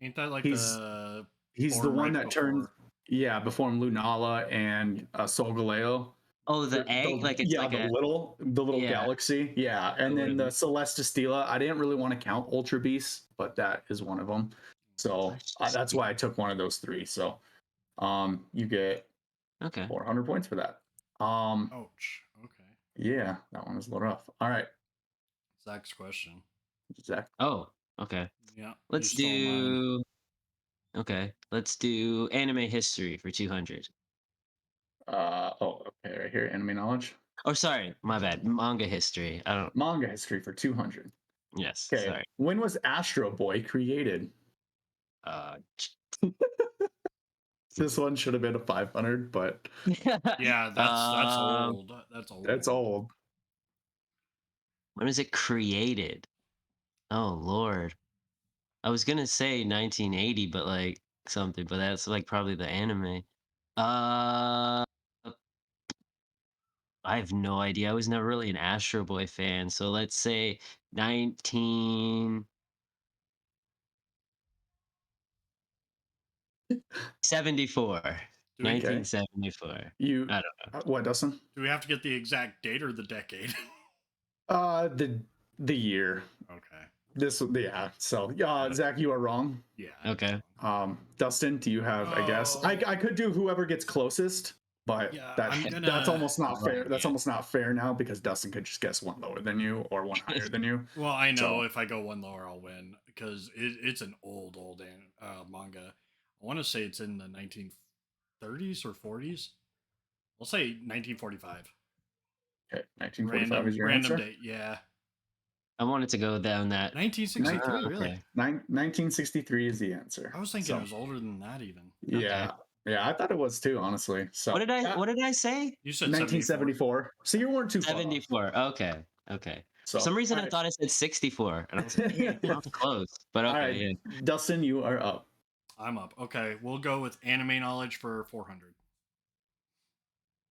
Ain't that like He's the the form one right that turns before? before him Lunala and Solgaleo. Oh, the egg, like it's like the a little yeah. galaxy. Yeah. And then the Celestistila. I didn't really want to count Ultra Beasts, but that is one of them. So that's why I took one of those 3. So you get Okay. 400 points for that. Ouch. Okay. Yeah, that one was a little rough. All right, Zach's question. Zach. Oh, okay. Yeah. Let's you stole mine. do. Okay, let's do anime history for 200. Okay, right here, anime knowledge. Oh, sorry, my bad. Manga history. I don't. Manga history for 200. Yes, Okay. sorry. When was Astro Boy created? Uh, This one should have been a 500, but Yeah, that's old. That's old. that's old. When is it created? Oh Lord, I was gonna say 1980, but like something, but that's like probably the anime. Uh, I have no idea. I was never really an Astro Boy fan, so let's say 1974. Do we, 1974. You I don't know. what, Dustin? do we have to get the exact date or the decade? The year. Okay. So Zach, you are wrong. Yeah. Okay. Dustin, do you have a guess? I could do whoever gets closest, but Yeah, that's almost not fair. Right, That's yeah. almost not fair now because Dustin could just guess one lower than you or one higher than you. Well, I know So- if I go one lower, I'll win because it's an old manga. I want to say it's in the 1930s or 40s. I'll say 1945. Okay, 1945 is your Random answer. date. Yeah. I wanted to go down that. 1963. Really? Okay. 1963 is the answer. I was thinking So, it was older than that even. yeah, I thought it was too, honestly. So What did I say? You said 1974. So you weren't too far off. 74. Okay. Okay. So For some reason, all I right. thought I said 64. And I was like, that's close. But All okay. right, Yeah. Dustin, you are up. I'm up. Okay, we'll go with anime knowledge for 400.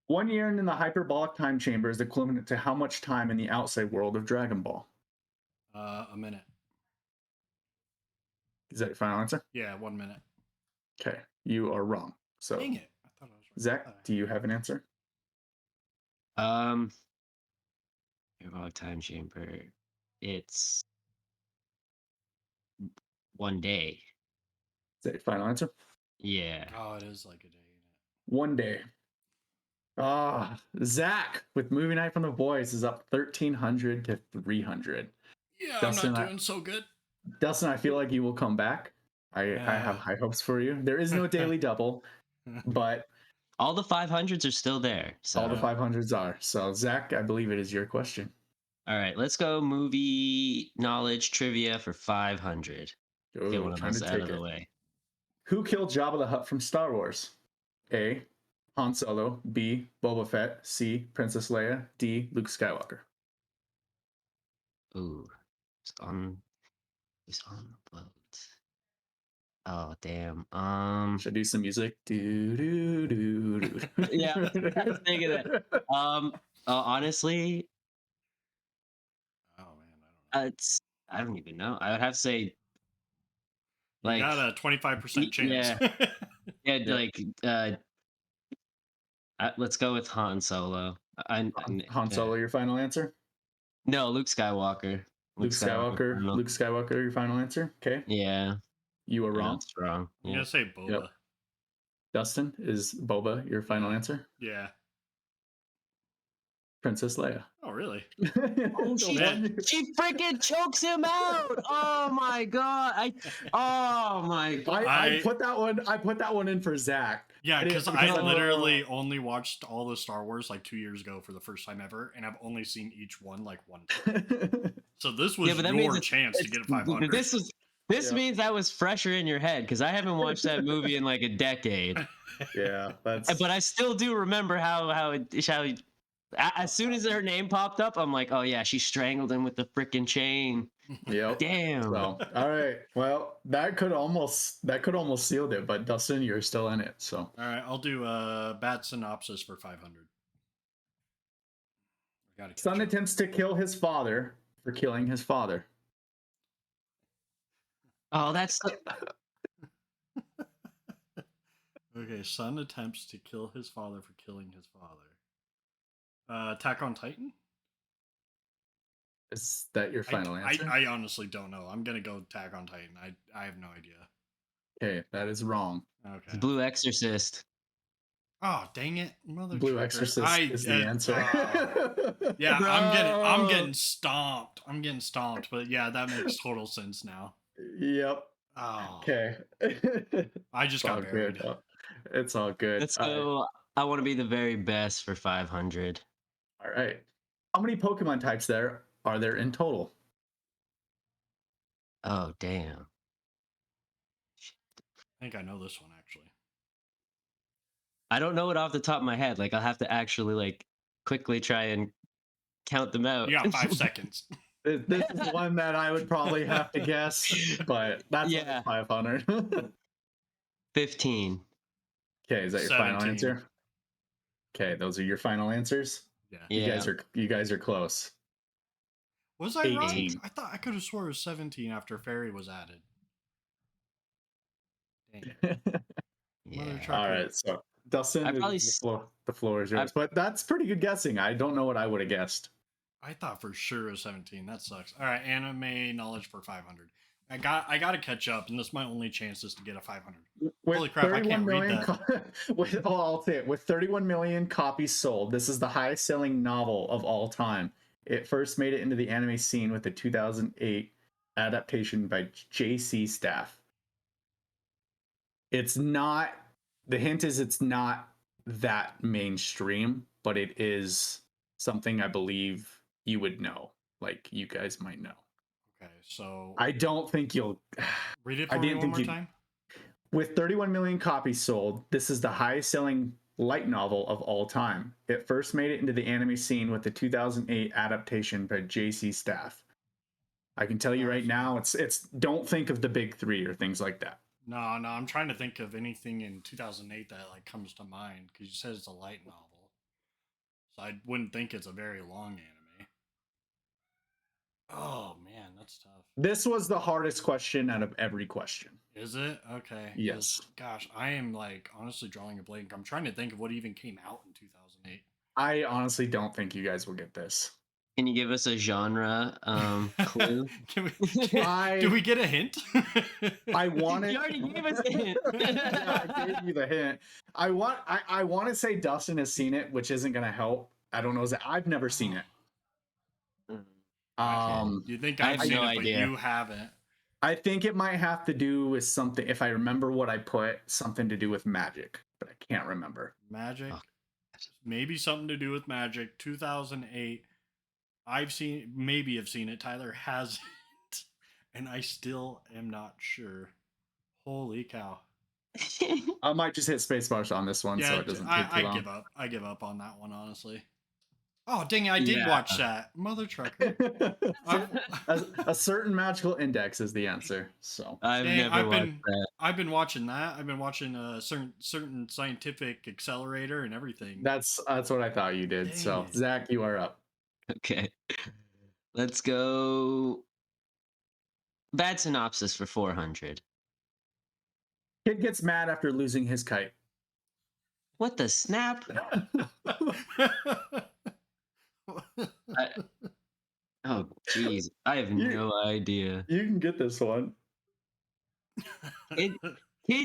1 year in the hyperbolic time chamber is equivalent to how much time in the outside world of Dragon Ball? A minute. Is that your final answer? Yeah, 1 minute. Okay, you are wrong. So, Dang it! I thought I was right. Zach, do you have an answer? Hyperbolic time chamber. It's 1 day. Is that your final answer? Yeah. Oh, it is like a day. 1 day. Zach with Movie Night from the Boys is up 1,300 to 300. Yeah, Dustin, I'm not doing so good. Dustin, I feel like you will come back. I have high hopes for you. There is no daily double, but All the 500s are still there. So. all the 500s are. So, Zach, I believe it is your question. All right, let's go movie knowledge trivia for 500. Ooh, Get one of trying those to out take of the it. way. Who killed Jabba the Hutt from Star Wars? A. Han Solo. B. Boba Fett. C. Princess Leia. D. Luke Skywalker. Ooh, it's on the boat. Oh damn. Should I do some music? Do do do do. Yeah, I was thinking that. Honestly, Oh man, I don't know. I don't even know. I would have to say You like got a 25% chance. yeah, yeah, Yeah. like let's go with Han Solo. Han Solo, your final answer? No, Luke Skywalker. Luke Skywalker. final. Luke Skywalker, your final answer? Okay. Yeah, You were I know wrong. it's wrong. I'm Yeah. gonna say Boba. Yep. Dustin, is Boba your final answer? Yeah. Princess Leia. Oh really? Oh, The Man. one- She freaking chokes him out. Oh my god. Oh my god. I put that one. I put that one in for Zach. Yeah, because I because literally only watched all the Star Wars like 2 years ago for the first time ever, and I've only seen each one like one time. So this was but that means your chance to get 500. This Yeah. means that was fresher in your head because I haven't watched that movie in like a decade. Yeah, that's. But I still do remember how as soon as her name popped up, I'm like, oh yeah, she strangled him with the freaking chain. Yep. Damn. So, all right. Well, that could almost sealed it, but Dustin, you're still in it. So, All right, I'll do a bad synopsis for 500. I gotta catch son up. attempts to kill his father for killing his father. Oh, that's Okay, son attempts to kill his father for killing his father. Attack on Titan? Is that your final answer? I honestly don't know. I'm gonna go Attack on Titan. I have no idea. Okay, that is wrong. Okay. Blue Exorcist. Oh dang it, mother Blue trucker. Exorcist is the answer. Yeah, I'm No. getting stomped. I'm getting stomped, but yeah, that makes total sense now. Yep. Oh, Okay. I just It's all got buried. good. It's all good. Let's go. I want to be the very best for 500. All right. How many Pokemon types are there in total? Oh damn. I think I know this one actually. I don't know it off the top of my head. Like I'll have to actually like quickly try and count them out. You got 5 seconds. This is one that I would probably have to guess, but that's Yeah. 500. 15. Okay, is that your final 17. answer? Okay, those are your final answers. Yeah. Yeah. You guys are close. Was I 18. right? I thought I could have swore it was 17 after Fairy was added. Dang. Yeah. Mother All trucker. right, so Dustin, I probably the floor is yours. But that's pretty good guessing. I don't know what I would have guessed. I thought for sure it was 17. That sucks. All right, anime knowledge for 500. I got to catch up, and this is my only chance is to get a 500. Holy crap, I can't read that. I'll say it. With 31 million copies sold, this is the highest selling novel of all time. It first made it into the anime scene with the 2008 adaptation by J.C. Staff. It's not, the hint is it's not that mainstream, but it is something I believe you would know. Like, you guys might know. Okay, so I don't think you'll. read it I for me didn't one think more you'd- time. With 31 million copies sold, this is the highest selling light novel of all time. It first made it into the anime scene with the 2008 adaptation by J.C. Staff. I can tell you right now, it's don't think of the big three or things like that. No, I'm trying to think of anything in 2008 that like comes to mind because you said it's a light novel, so I wouldn't think it's a very long anime. Oh man, that's tough. This was the hardest question out of every question. Is it? Okay. 'cause, Yes. Gosh, I am like honestly drawing a blank. I'm trying to think of what even came out in 2008. I honestly don't think you guys will get this. Can you give us a genre clue? Can do we get a hint? I wanted. You already gave us a hint. Yeah, I gave you the hint. I want to say Dustin has seen it, which isn't going to help. I don't know. I've never seen it. You think I I've have seen no it, but idea. you haven't. I think it might have to do with something. If I remember what I put, something to do with magic, but I can't remember. Magic? Oh. Maybe something to do with magic. 2008. Maybe have seen it. Tyler hasn't. And I still am not sure. Holy cow. I might just hit spacebar on this one so Yeah, it doesn't take too I long. give up. I give up on that one, honestly. Oh, dang it, I did Yeah. watch that. Mother trucker. A certain magical index is the answer. So I've Dang, never watched that. I've been watching that. I've been watching a certain scientific accelerator and everything. that's what I thought you did. Dang So it. Zach, you are up. Okay. Let's go. Bad synopsis for 400. Kid gets mad after losing his kite. What the snap? I, oh, jeez. I have no idea. You can get this one. Kid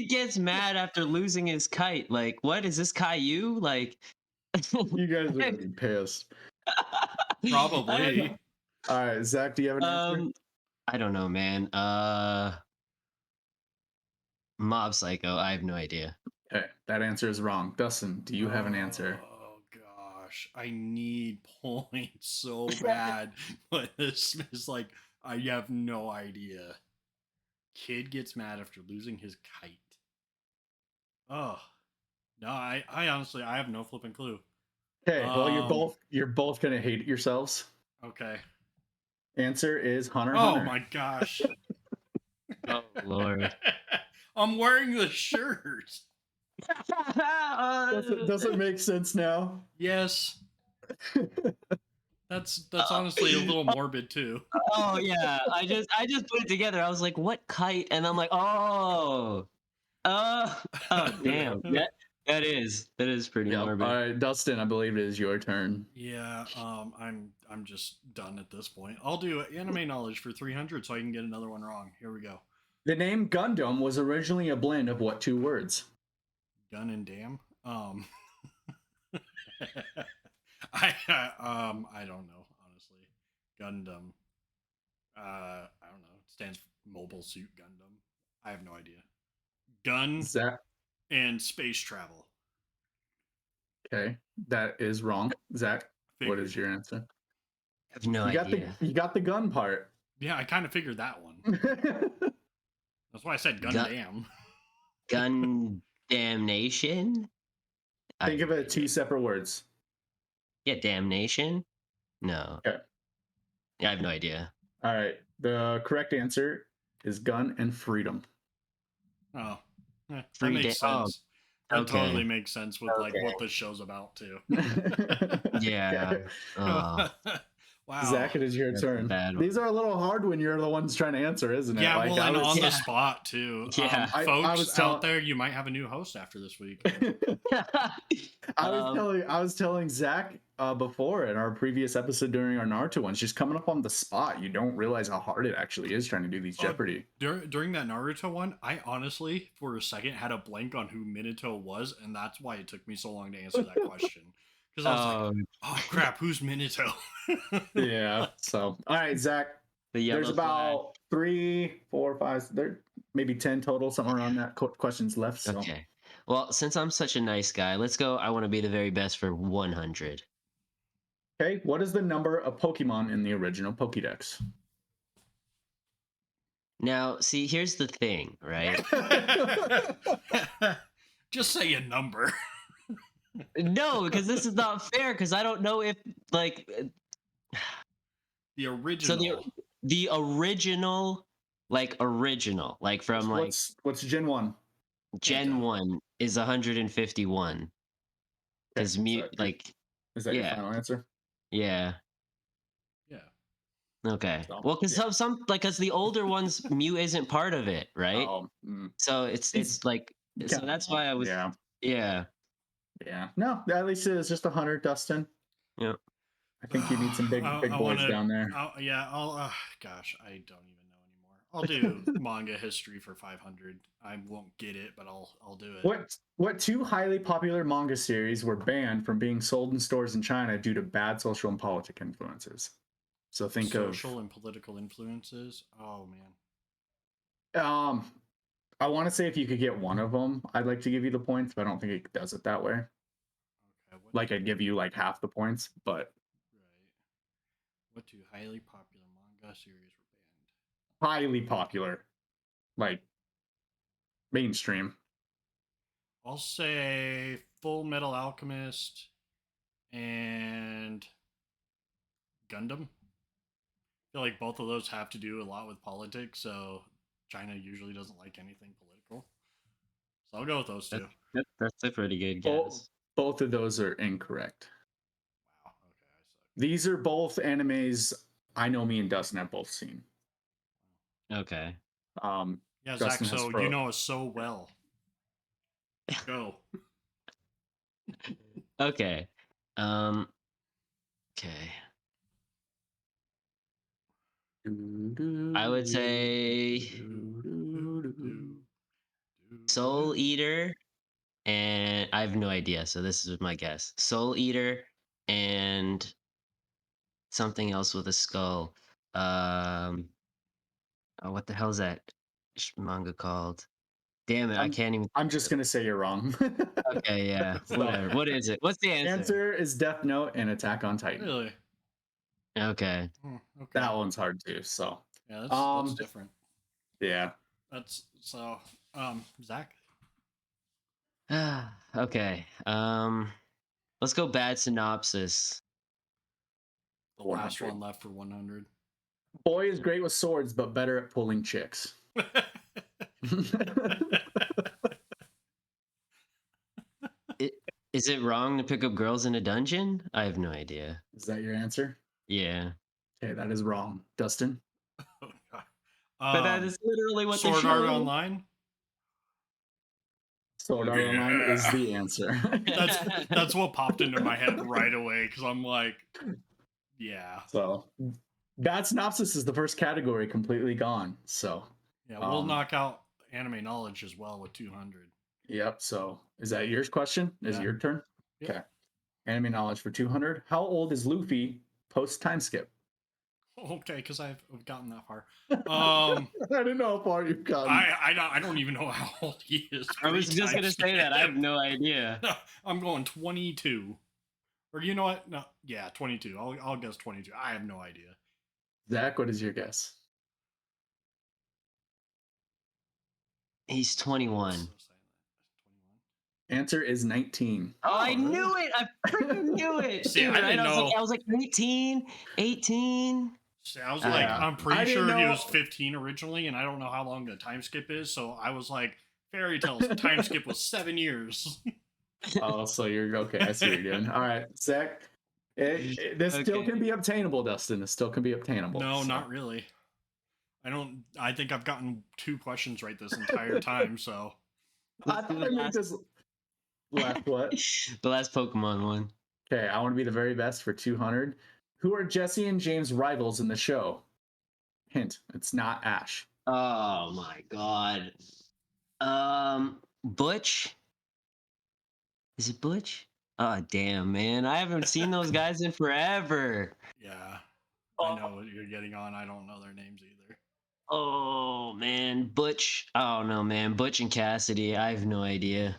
gets mad after losing his kite. Like, what is this Caillou? Like, You guys are gonna be pissed. Probably. All right, Zach, do you have an answer? I don't know, man. Mob Psycho. I have no idea. Okay, that answer is wrong. Dustin, do you have an answer? Oh gosh, I need points so bad, but this is like I have no idea. Kid gets mad after losing his kite. Oh no, I honestly I have no flipping clue. Okay, well you're both gonna hate it yourselves. Okay. Answer is Hunter x Oh Hunter. my gosh. Oh, Lord. I'm wearing the shirt. Does it make sense now? Yes. That's honestly a little morbid too. Oh yeah, I just put it together. I was like, "What kite?" And I'm like, "Oh, oh damn, that is pretty Yeah. morbid." All right, Dustin, I believe it is your turn. Yeah, I'm just done at this point. I'll do anime knowledge for 300 so I can get another one wrong. Here we go. The name Gundam was originally a blend of what two words? Gun and damn. I don't know honestly. Gundam. I don't know. It stands for Mobile Suit Gundam. I have no idea. Gun Zach. and space travel. Okay, that is wrong. Zach, what Figured. is your answer? I have no idea. You got the gun part. Yeah, I kind of figured that one. That's why I said Gundam. Gun damnation. Think of it two separate words. Yeah, damnation. No. Okay. Yeah, I have no idea. All right. The correct answer is gun and freedom. Oh, that Free makes da- oh, sense. That okay. totally makes sense with like Okay. what the show's about too. Yeah. Oh, Wow. Zach, it is your That's a turn. bad one. These are a little hard when you're the ones trying to answer, isn't it? Yeah, Like, well, and on the Yeah. spot too. Yeah. Folks was out there, you might have a new host after this week. I was telling Zach before in our previous episode during our Naruto one, she's coming up on the spot. You don't realize how hard it actually is trying to do these Jeopardy. During that Naruto one, I honestly, for a second, had a blank on who Minato was, and that's why it took me so long to answer that question. Because I was like, oh crap, who's Minato? Yeah. So, all right, Zach. There's about 3, 4, 5, there maybe 10 total, somewhere around that questions left. So. Okay. Well, since I'm such a nice guy, let's go. I want to be the very best for 100. Okay. What is the number of Pokemon in the original Pokedex? Now, see, here's the thing, right? Just say a number. No, because this is not fair. Because I don't know if like The original. so the original, like from like What's Gen 1? Gen 1 is 151. Because like Is that your yeah. final answer? Yeah. Yeah. Okay. So, Well, because yeah. some like because the older ones, Mew isn't part of it, right? So it's like so that's why I was yeah. No, at least it's just 100, Dustin. Yeah. I think you need some big boys down there. Gosh, I don't even know anymore. I'll do manga history for 500. I won't get it, but I'll do it. What two highly popular manga series were banned from being sold in stores in China due to bad social and politic influences? So think of social and political influences. Oh man. I want to say if you could get one of them, I'd like to give you the points, but I don't think it does it that way. Okay. Like I'd give you like half the points, but Right. What two highly popular manga series were banned? highly popular, like mainstream. I'll say Full Metal Alchemist and Gundam. I feel like both of those have to do a lot with politics, so China usually doesn't like anything political. So I'll go with those two. That's a pretty good Both, guess. both of those are incorrect. Wow. Okay, I suck. These are both animes I know me and Dustin have both seen. Okay. Yeah, Zach. Dustin has So you know us so well. Go. Okay. Okay. I would say Soul Eater, and I have no idea, so this is my guess. Soul Eater and something else with a skull. Oh, what the hell is that manga called? Damn it, I can't even. I'm just gonna say you're wrong. Okay, yeah, So, whatever. What is it? What's the answer? answer is Death Note and Attack on Titan. Really? Okay. Okay. That one's hard too. So Yeah, that's different. yeah. That's so. Zach. Okay. Let's go bad synopsis. The last 400. one left for 100. Boy is great with swords, but better at pulling chicks. Is it wrong to pick up girls in a dungeon? I have no idea. Is that your answer? Yeah. Okay, that is wrong. Dustin? Oh, God. But that is literally what Sword they Art show. Online. Sword Art Online is the answer. That's what popped into my head right away because I'm like, yeah. So bad synopsis is the first category completely gone. So Yeah, we'll knock out anime knowledge as well with 200. yep. So is that your question? Is it Yeah. your turn? Yep. Okay. Anime knowledge for 200. How old is Luffy post time skip? Okay, because I've gotten that far. I didn't know how far you've gotten. I don't even know how old he is. I was just gonna say that. I have skip. no idea. I'm going 22. Or you know what? No, yeah, 22. I'll guess 22. I have no idea. Zach, what is your guess? He's 21. So silent. 21. Answer is 19. Oh, I really? knew it! I freaking knew it! See, Dude, I didn't know. I was like 18, 18. See, I was Yeah. like, I'm I pretty didn't sure he know- was 15 originally, and I don't know how long the time skip is. So I was like, fairy tales time skip was 7 years. Oh, so you're okay. I see what you're doing. All right, Zach. This still Okay. can be obtainable, Dustin. This still can be obtainable. No, so. not really. I think I've gotten 2 questions right this entire time. So I thought I made this last what? The last Pokemon one. Okay, I want to be the very best for 200. Who are Jesse and James' rivals in the show? Hint: it's not Ash. Oh my god. Butch? Is it Butch? Oh damn, man. I haven't seen those guys in forever. yeah, I know what you're getting on. I don't know their names either. Oh man, Butch. Oh no, man. Butch and Cassidy. I have no idea.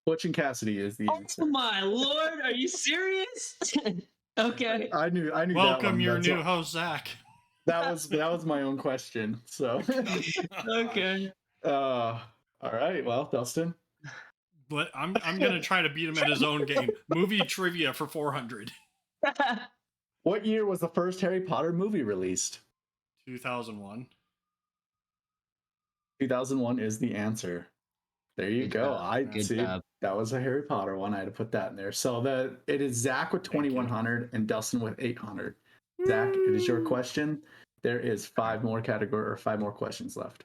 Butch and Cassidy is the answer. Oh my lord, are you serious? Okay. I knew that Welcome one. your That's new all- host, Zach. That was my own question. So Okay. all right, well, Dustin. But I'm gonna try to beat him at his own game. Movie trivia for 400. What year was the first Harry Potter movie released? 2001. 2001 is the answer. There you Good go. job. I Good see. job. That was a Harry Potter one. I had to put that in there. So it is Zach with Thank you. 2100 and Dustin with 800. Zach, it is your question. There is 5 more questions left.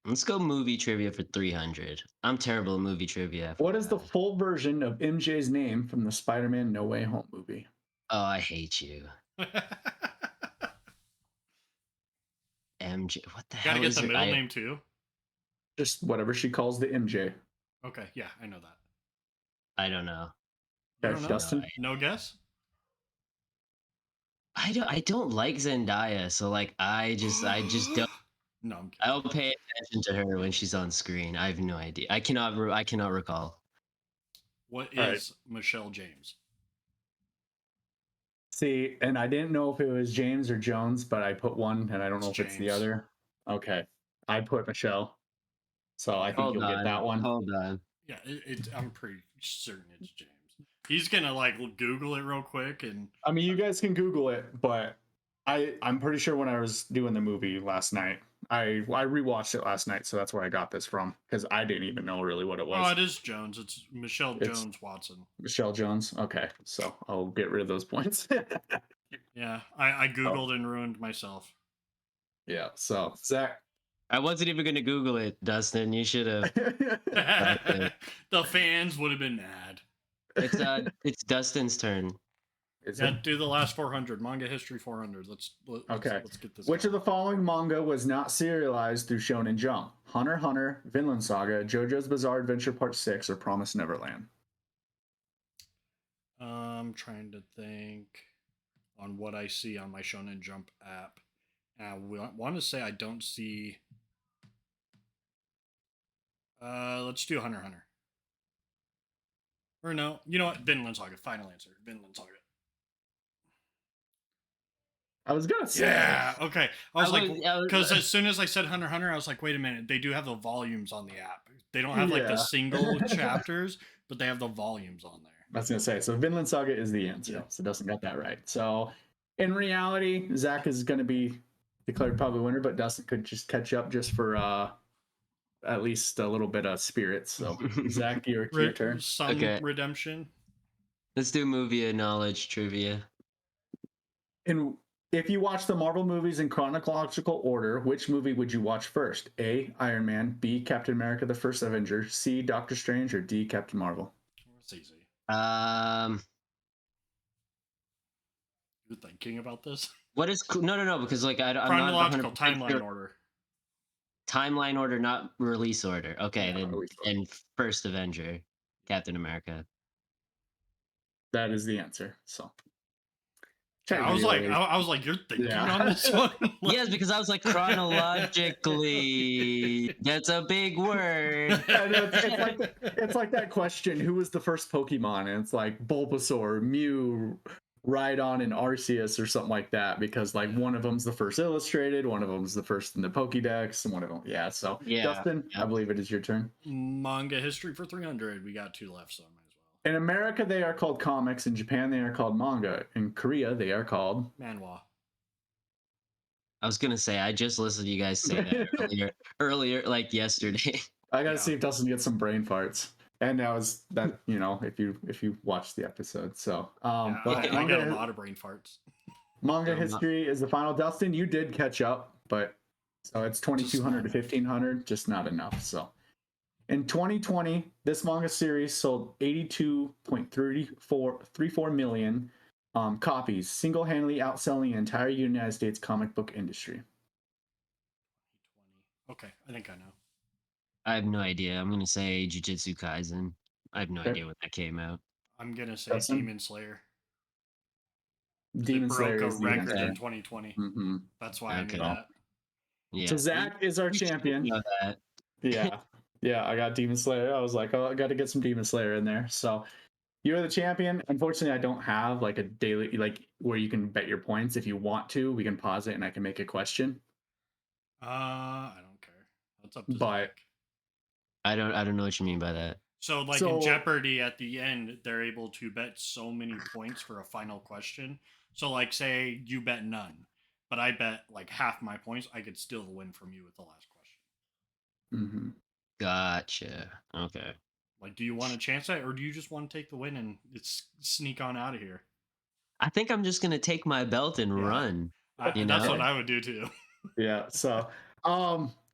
Let's go movie trivia for 300. I'm terrible at movie trivia. What is the full version of MJ's name from the Spider-Man No Way Home movie? Oh, I hate you. MJ. What the hell Gotta get is the her- middle I- name too. Just whatever she calls the MJ. Okay, yeah, I know that. I don't know. You Okay, don't know? Dustin. No guess? I don't like Zendaya, so like I just don't. No, I'm kidding. I don't pay attention to her when she's on screen. I have no idea. I cannot recall. What All right. is Michelle James? See, and I didn't know if it was James or Jones, but I put one and I don't know It's if it's the James. other. Okay. I put Michelle. So I think Hold you'll get that on. one. Hold on. Yeah, I'm pretty certain it's James. He's gonna like Google it real quick and. I mean, you guys can Google it, but I'm pretty sure when I was doing the movie last night, I rewatched it last night, so that's where I got this from because I didn't even know really what it was. Oh, it is Jones. It's Michelle It's- Jones Watson. Michelle Jones. Okay, so I'll get rid of those points. Yeah, I Googled and ruined myself. Yeah. So Zach. I wasn't even gonna Google it, Dustin. You should have. The fans would have been mad. It's Dustin's turn. Yeah, do the last 400 manga history 400. Let's get this. Which of going. the following manga was not serialized through Shonen Jump? Hunter x Hunter, Vinland Saga, JoJo's Bizarre Adventure Part 6, or Promise Neverland? I'm trying to think on what I see on my Shonen Jump app. I want to say I don't see. Let's do Hunter x Hunter. Or no, you know what? Vinland Saga. Final answer. Vinland Saga. I was gonna say. Yeah. Okay. I was like, because I as soon as I said Hunter x Hunter, I was like, wait a minute. They do have the volumes on the app. They don't have like Yeah. the single chapters, but they have the volumes on there. I was gonna say. So Vinland Saga is the answer. Yeah. So Dustin got that right. So in reality, Zach is gonna be declared probably winner, but Dustin could just catch up just for at least a little bit of spirit. So Zach, your turn. Some Okay. redemption. Let's do movie knowledge trivia. And if you watch the Marvel movies in chronological order, which movie would you watch first? A. Iron Man, B. Captain America: The First Avenger, C. Doctor Strange, or D. Captain Marvel? It's easy. You're thinking about this? What is no because like I'm Chronological not 100% timeline sure. order. Timeline order, not release order. Okay, Yeah, then release order. and first Avenger, Captain America. That is the answer. So I was like, you're thinking Yeah. on this one. Yes, because I was like chronologically. That's a big word. I know, it's like that question: who was the first Pokemon? And it's like Bulbasaur, Mew, Rhydon, and Arceus, or something like that. Because like one of them's the first illustrated, one of them's the first in the Pokedex, and one of them, yeah. So Yeah, Dustin, yeah. I believe it is your turn. Manga history for 300. We got 2 left, so I might as well. In America, they are called comics. In Japan, they are called manga. In Korea, they are called Manhwa. I was gonna say I just listened to you guys say that earlier, like yesterday. I gotta Yeah. see if Dustin gets some brain farts. And that was that, you know, if you watch the episode. So Yeah, but I got a lot of brain farts. manga history is the final. Dustin, you did catch up, but so it's 2200 to 1500, just not enough. So in 2020, this manga series sold 82.34 million copies, single-handedly outselling the entire United States comic book industry. 20. Okay, I think I know. I have no idea. I'm gonna say Jujutsu Kaisen. I have no Okay. idea when that came out. I'm gonna say Dustin? Demon Slayer. Demon It Slayer broke is a the record answer. in 2020. Mm-hmm. That's why I Okay. knew that. Yeah. So Zach is our You should champion. know that. Yeah. Yeah, I got Demon Slayer. I was like, oh, I got to get some Demon Slayer in there. So you're the champion. Unfortunately, I don't have like a daily, like where you can bet your points. If you want to, we can pause it and I can make a question. I don't care. That's up to But- Zach. I don't know what you mean by that. So, like So- in Jeopardy, at the end, they're able to bet so many points for a final question. So, like, say you bet none, but I bet like half my points, I could still win from you with the last question. Mm-hmm. Gotcha. Okay. Like, do you want to chance that, or do you just want to take the win and sneak on out of here? I think I'm just gonna take my belt and Yeah. run. You That's know? what I would do too. Yeah. So,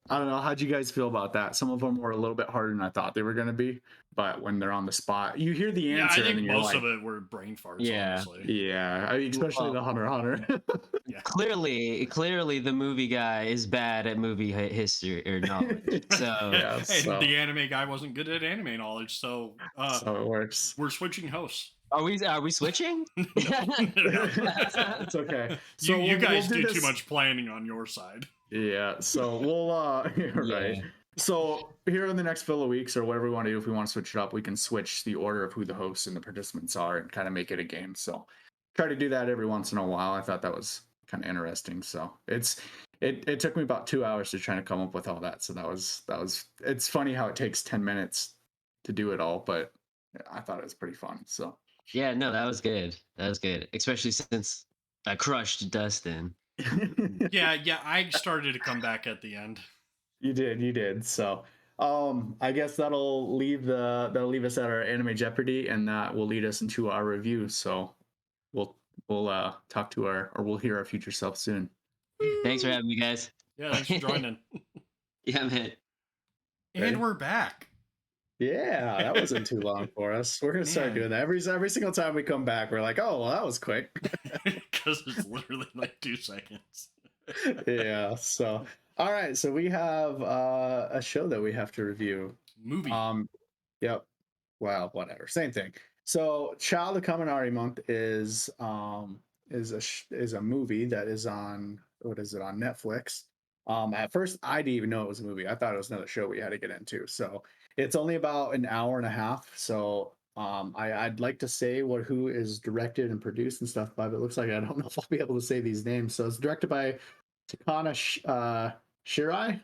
I don't know. How'd you guys feel about that? Some of them were a little bit harder than I thought they were going to be, but when they're on the spot, you hear the Yeah, answer I and think then you're most like, of it were brain farts. Yeah. Honestly. yeah, I mean, especially the Hunter x Hunter. Yeah. Clearly, the movie guy is bad at movie history or knowledge. So Yeah, And so- the anime guy wasn't good at anime knowledge, so So it works. we're switching hosts. are we switching? No. It's okay. So you guys we'll do this- too much planning on your side. Yeah. So we'll right. Yeah. So here in the next couple of weeks or whatever we want to do, if we want to switch it up, we can switch the order of who the hosts and the participants are and kind of make it a game. So try to do that every once in a while. I thought that was kind of interesting. So it's it took me about 2 hours to try to come up with all that. So that was it's funny how it takes 10 minutes to do it all, but I thought it was pretty fun. So Yeah, no, that was good. That was good, especially since I crushed Dustin. Yeah, yeah, I started to come back at the end. you did. So I guess that'll leave us at our anime Jeopardy, and that will lead us into our review. So we'll we'll talk to our or we'll hear our future self soon. Thanks for having me, guys. Yeah, thanks for joining. Yeah, man. And Ready? we're back. Yeah, that wasn't too long for us. We're gonna start Man. doing that every single time we come back. We're like, oh, well, that was quick. Because it's literally like 2 seconds. Yeah. So, all right. So we have a show that we have to review. Movie. Yep. Well, whatever. Same thing. So, Child of Kamiari Month is a movie that is on what is it on Netflix. At first, I didn't even know it was a movie. I thought it was another show we had to get into. So, it's only about an hour and a half. So, I'd like to say who is directed and produced and stuff, but it looks like I don't know if I'll be able to say these names. So, it's directed by Takana Shirai,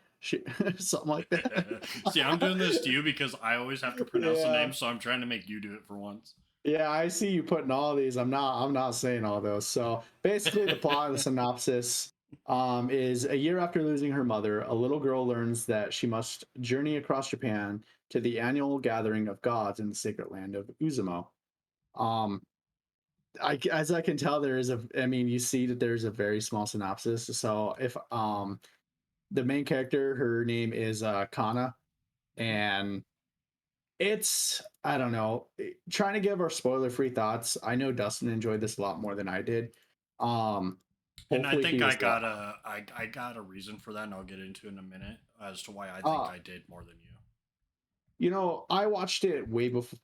something like that. See, I'm doing this to you because I always have to pronounce the Yeah. name, so I'm trying to make you do it for once. Yeah, I see you putting all these. I'm not saying all those. So basically the plot of the synopsis is a year after losing her mother, a little girl learns that she must journey across Japan to the annual gathering of gods in the sacred land of Uzumo. Um, as I can tell, I mean, you see that there's a very small synopsis. So if the main character, her name is Kana, and it's I don't know. Trying to give our spoiler-free thoughts. I know Dustin enjoyed this a lot more than I did. Um, And I hopefully he think was I got a reason for that, and I'll get into in a minute as to why I think uh I did more than you. I watched it way before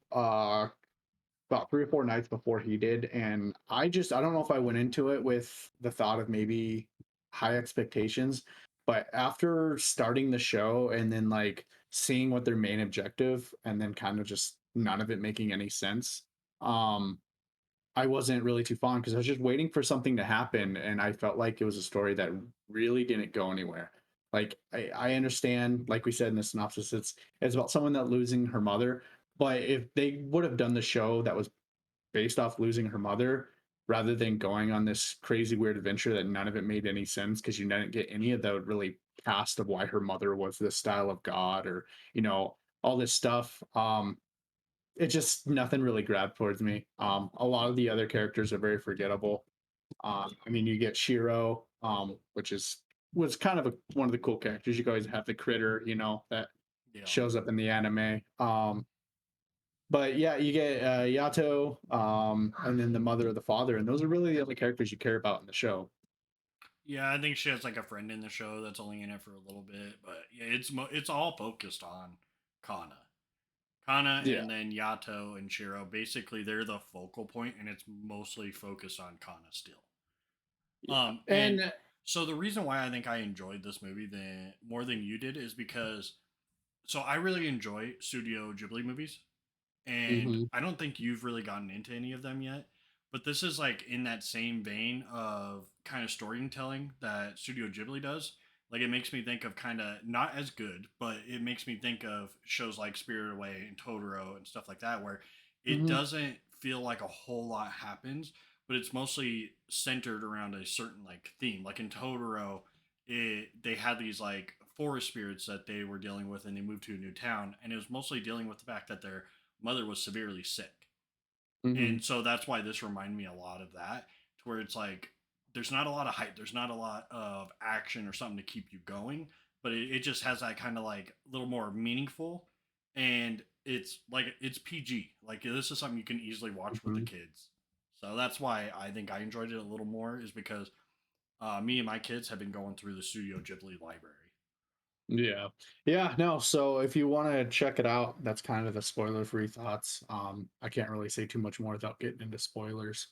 about 3 or 4 nights before he did, and I don't know if I went into it with the thought of maybe high expectations, but after starting the show and then like seeing what their main objective and then kind of just none of it making any sense, um I wasn't really too fond because I was just waiting for something to happen, and I felt like it was a story that really didn't go anywhere. Like I understand, like we said in the synopsis, it's about someone that losing her mother, but if they would have done the show that was based off losing her mother rather than going on this crazy weird adventure that none of it made any sense because you didn't get any of the really cast of why her mother was this style of god or all this stuff. It just nothing really grabbed towards me. A lot of the other characters are very forgettable. I mean, you get Shiro, which was kind of one of the cool characters. You always have the critter, that Yeah. shows up in the anime. But yeah, you get Yato, and then the mother of the father, and those are really the only characters you care about in the show. Yeah, I think she has like a friend in the show that's only in it for a little bit, but yeah, it's all focused on Kana. Kana Yeah, and then Yato and Shiro. Basically, they're the focal point, and it's mostly focused on Kana still. yeah, And and so the reason why I think I enjoyed this movie more than you did is because I really enjoy Studio Ghibli movies, and mhm, I don't think you've really gotten into any of them yet. But this is like in that same vein of kind of storytelling that Studio Ghibli does. Like it makes me think of kind of not as good, but it makes me think of shows like Spirited Away and Totoro and stuff like that, where it mhm, doesn't feel like a whole lot happens, but it's mostly centered around a certain like theme. Like in Totoro, they had these like forest spirits that they were dealing with, and they moved to a new town, and it was mostly dealing with the fact that their mother was severely sick. mhm, And so that's why this reminded me a lot of that, to where it's like there's not a lot of hype, there's not a lot of action or something to keep you going, but it just has that kind of like a little more meaningful, and it's like it's PG. Like this is something you can easily watch with the mhm. kids. So that's why I think I enjoyed it a little more, is because me and my kids have been going through the Studio Ghibli library. Yeah. Yeah, no, so if you want to check it out, that's kind of the spoiler-free thoughts. I can't really say too much more without getting into spoilers.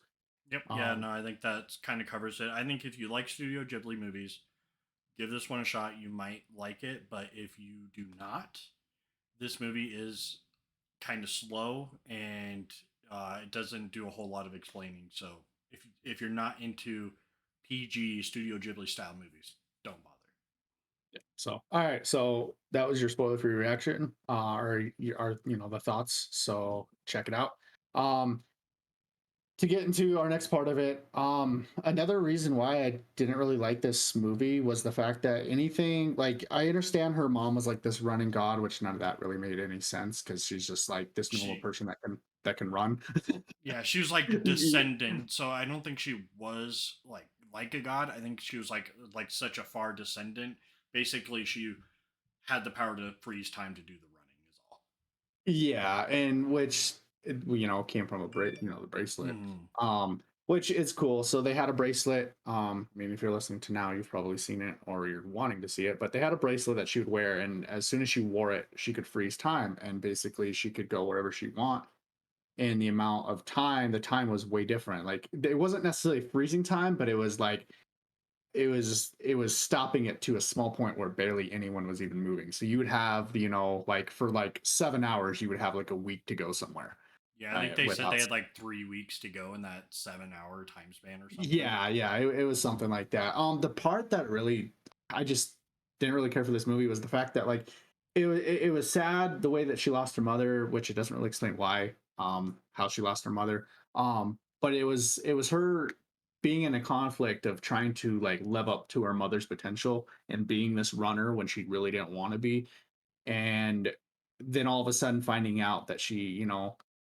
Yep. Yeah. Um, No, I think that kind of covers it. I think if you like Studio Ghibli movies, give this one a shot. You might like it, but if you do not, this movie is kind of slow, and it doesn't do a whole lot of explaining. So if you're not into PG Studio Ghibli style movies, don't bother. So, all right. So that was your spoiler-free reaction, the thoughts. So check it out. Um, to get into our next part of it, another reason why I didn't really like this movie was the fact that anything like I understand her mom was like this running god, which none of that really made any sense because she's just like this normal She, person that can run. yeah, she was like descendant, so I don't think she was like a god. I think she was like such a far descendant. Basically, she had the power to freeze time to do the running. Is all. Yeah, and which came from the bracelet. Mm, Which is cool. So they had a bracelet. I mean, if you're listening to now, you've probably seen it or you're wanting to see it. But they had a bracelet that she would wear, and as soon as she wore it, she could freeze time, and basically she could go wherever she want. And the amount of time, the time was way different. Like it wasn't necessarily freezing time, but it was like it was stopping it to a small point where barely anyone was even moving. So you would have, like for like 7 hours, you would have like a week to go somewhere yeah, I think they said without. they had like 3 weeks to go in that 7 hour time span or something. Yeah, yeah, it was something like that. The part that really I just didn't really care for this movie was the fact that like it was sad the way that she lost her mother, which it doesn't really explain why, how she lost her mother. But it was her being in a conflict of trying to like live up to her mother's potential and being this runner when she really didn't want to be, and then all of a sudden finding out that she,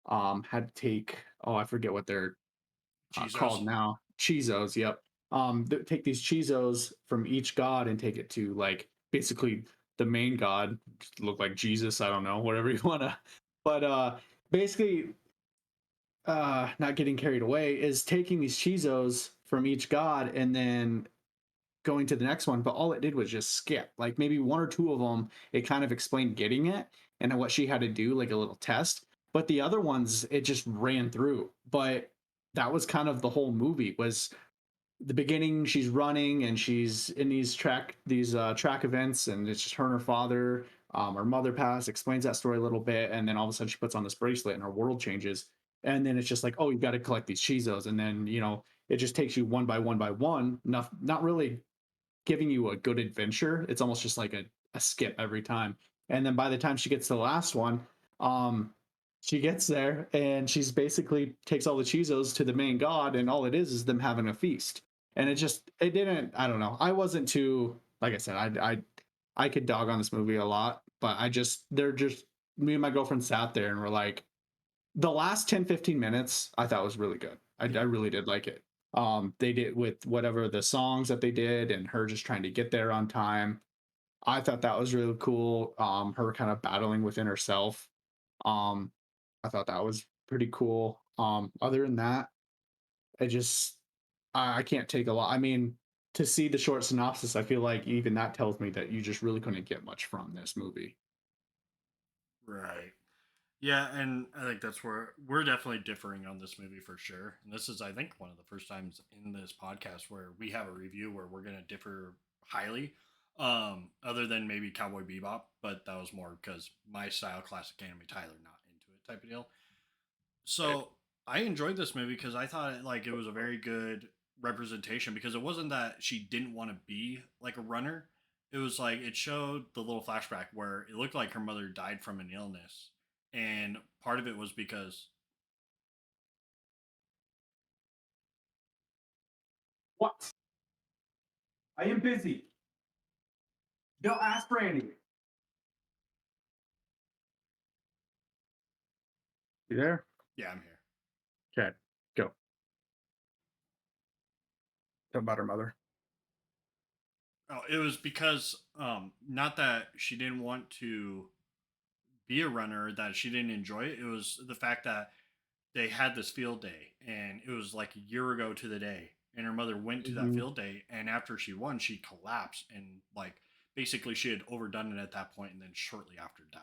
had to take, oh, I forget what they're called Jesus. now, Chizos. Yep. Take these Chizos from each god and take it to like basically the main god, look like Jesus. I don't know, whatever you want to. But basically, not getting carried away is taking these Chizos from each god and then going to the next one. But all it did was just skip. Like maybe one or two of them, it kind of explained getting it and what she had to do, like a little test. But the other ones, it just ran through. But that was kind of the whole movie was the beginning. She's running and she's in these track events, and it's just her and her father. Her mother passed, explains that story a little bit, and then all of a sudden she puts on this bracelet and her world changes. And then it's just like, oh, you got to collect these Chizos, and then it just takes you one by one by one. Not really giving you a good adventure. It's almost just like a skip every time. And then by the time she gets to the last one, she gets there and she's basically takes all the Chizos to the main god, and all it is them having a feast. And it didn't. I don't know. I wasn't too, like I said. I could dog on this movie a lot, but they're just me and my girlfriend sat there and we're like, the last 10-15 minutes I thought was really good. I Yeah. really did like it. They did with whatever the songs that they did and her just trying to get there on time. I thought that was really cool. Her kind of battling within herself. um I thought that was pretty cool. Other than that, I just I can't take a lot. I mean, to see the short synopsis, I feel like even that tells me that you just really couldn't get much from this movie. Right. Yeah, and I think that's where we're definitely differing on this movie for sure. And this is, I think, one of the first times in this podcast where we have a review where we're going to differ highly, other than maybe Cowboy Bebop, but that was more because my style, classic anime, Tyler, not into it type of deal. Right. So I enjoyed this movie because I thought it was a very good representation because it wasn't that she didn't want to be like a runner. It was like it showed the little flashback where it looked like her mother died from an illness, and part of it was because What? I am busy. Don't ask Brandy. You there? yeah, I'm here. Okay, go. Tell about her mother. Oh, it was because not that she didn't want to be a runner, that she didn't enjoy it. It was the fact that they had this field day and it was like a year ago to the day, and her mother went to that Mhm. field day, and after she won she collapsed, and like basically she had overdone it at that point and then shortly after died.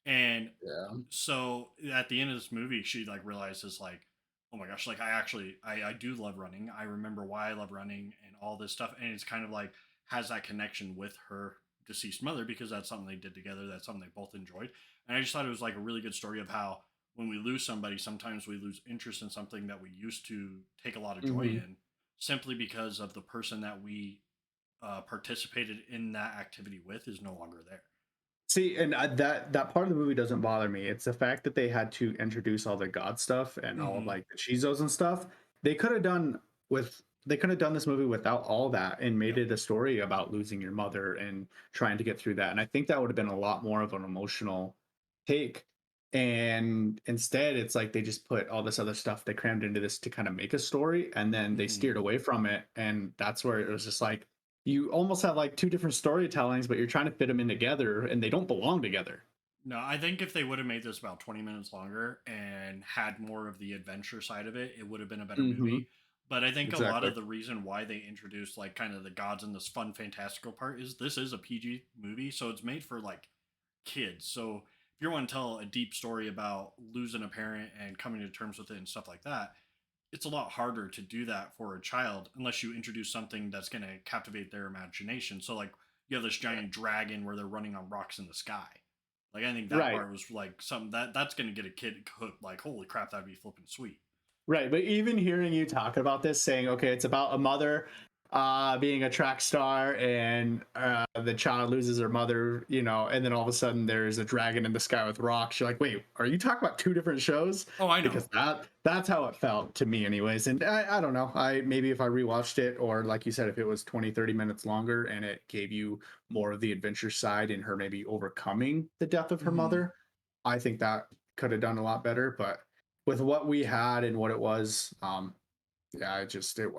And Yeah. so at the end of this movie she like realizes like, oh my gosh, like I do love running, I remember why I love running and all this stuff, and it's kind of like has that connection with her deceased mother because that's something they did together, that's something they both enjoyed. And I just thought it was like a really good story of how when we lose somebody, sometimes we lose interest in something that we used to take a lot of joy Mhm. in simply because of the person that we participated in that activity with is no longer there. See, and that part of the movie doesn't bother me. It's the fact that they had to introduce all the god stuff and all of Hmm. like the Chizos and stuff. They could have done with they could have done this movie without all that and made Yep. it a story about losing your mother and trying to get through that. And I think that would have been a lot more of an emotional take. And instead, it's like they just put all this other stuff they crammed into this to kind of make a story, and then they Hmm. steered away from it. And that's where it was just like you almost have like two different storytellings, but you're trying to fit them in together, and they don't belong together. No, I think if they would have made this about 20 minutes longer and had more of the adventure side of it, it would have been a better Hmm. movie. But I think a lot Exactly. of the reason why they introduced like kind of the gods and this fun fantastical part is this is a PG movie, so it's made for like kids. So if you want to tell a deep story about losing a parent and coming to terms with it and stuff like that, it's a lot harder to do that for a child unless you introduce something that's going to captivate their imagination. So like you have this giant dragon where they're running on rocks in the sky. Like I think that Right. part was like something that's going to get a kid hooked. Like holy crap, that'd be flipping sweet. Right, but even hearing you talk about this, saying, okay, it's about a mother being a track star and the child loses her mother, and then all of a sudden there's a dragon in the sky with rocks. You're like, wait, are you talking about two different shows? Oh, I Because know. that's how it felt to me anyways. And I don't know. I maybe if I rewatched it, or like you said, if it was 20-30 minutes longer and it gave you more of the adventure side and her maybe overcoming the death of her Hmm. mother, I think that could have done a lot better. But with what we had and what it was, yeah,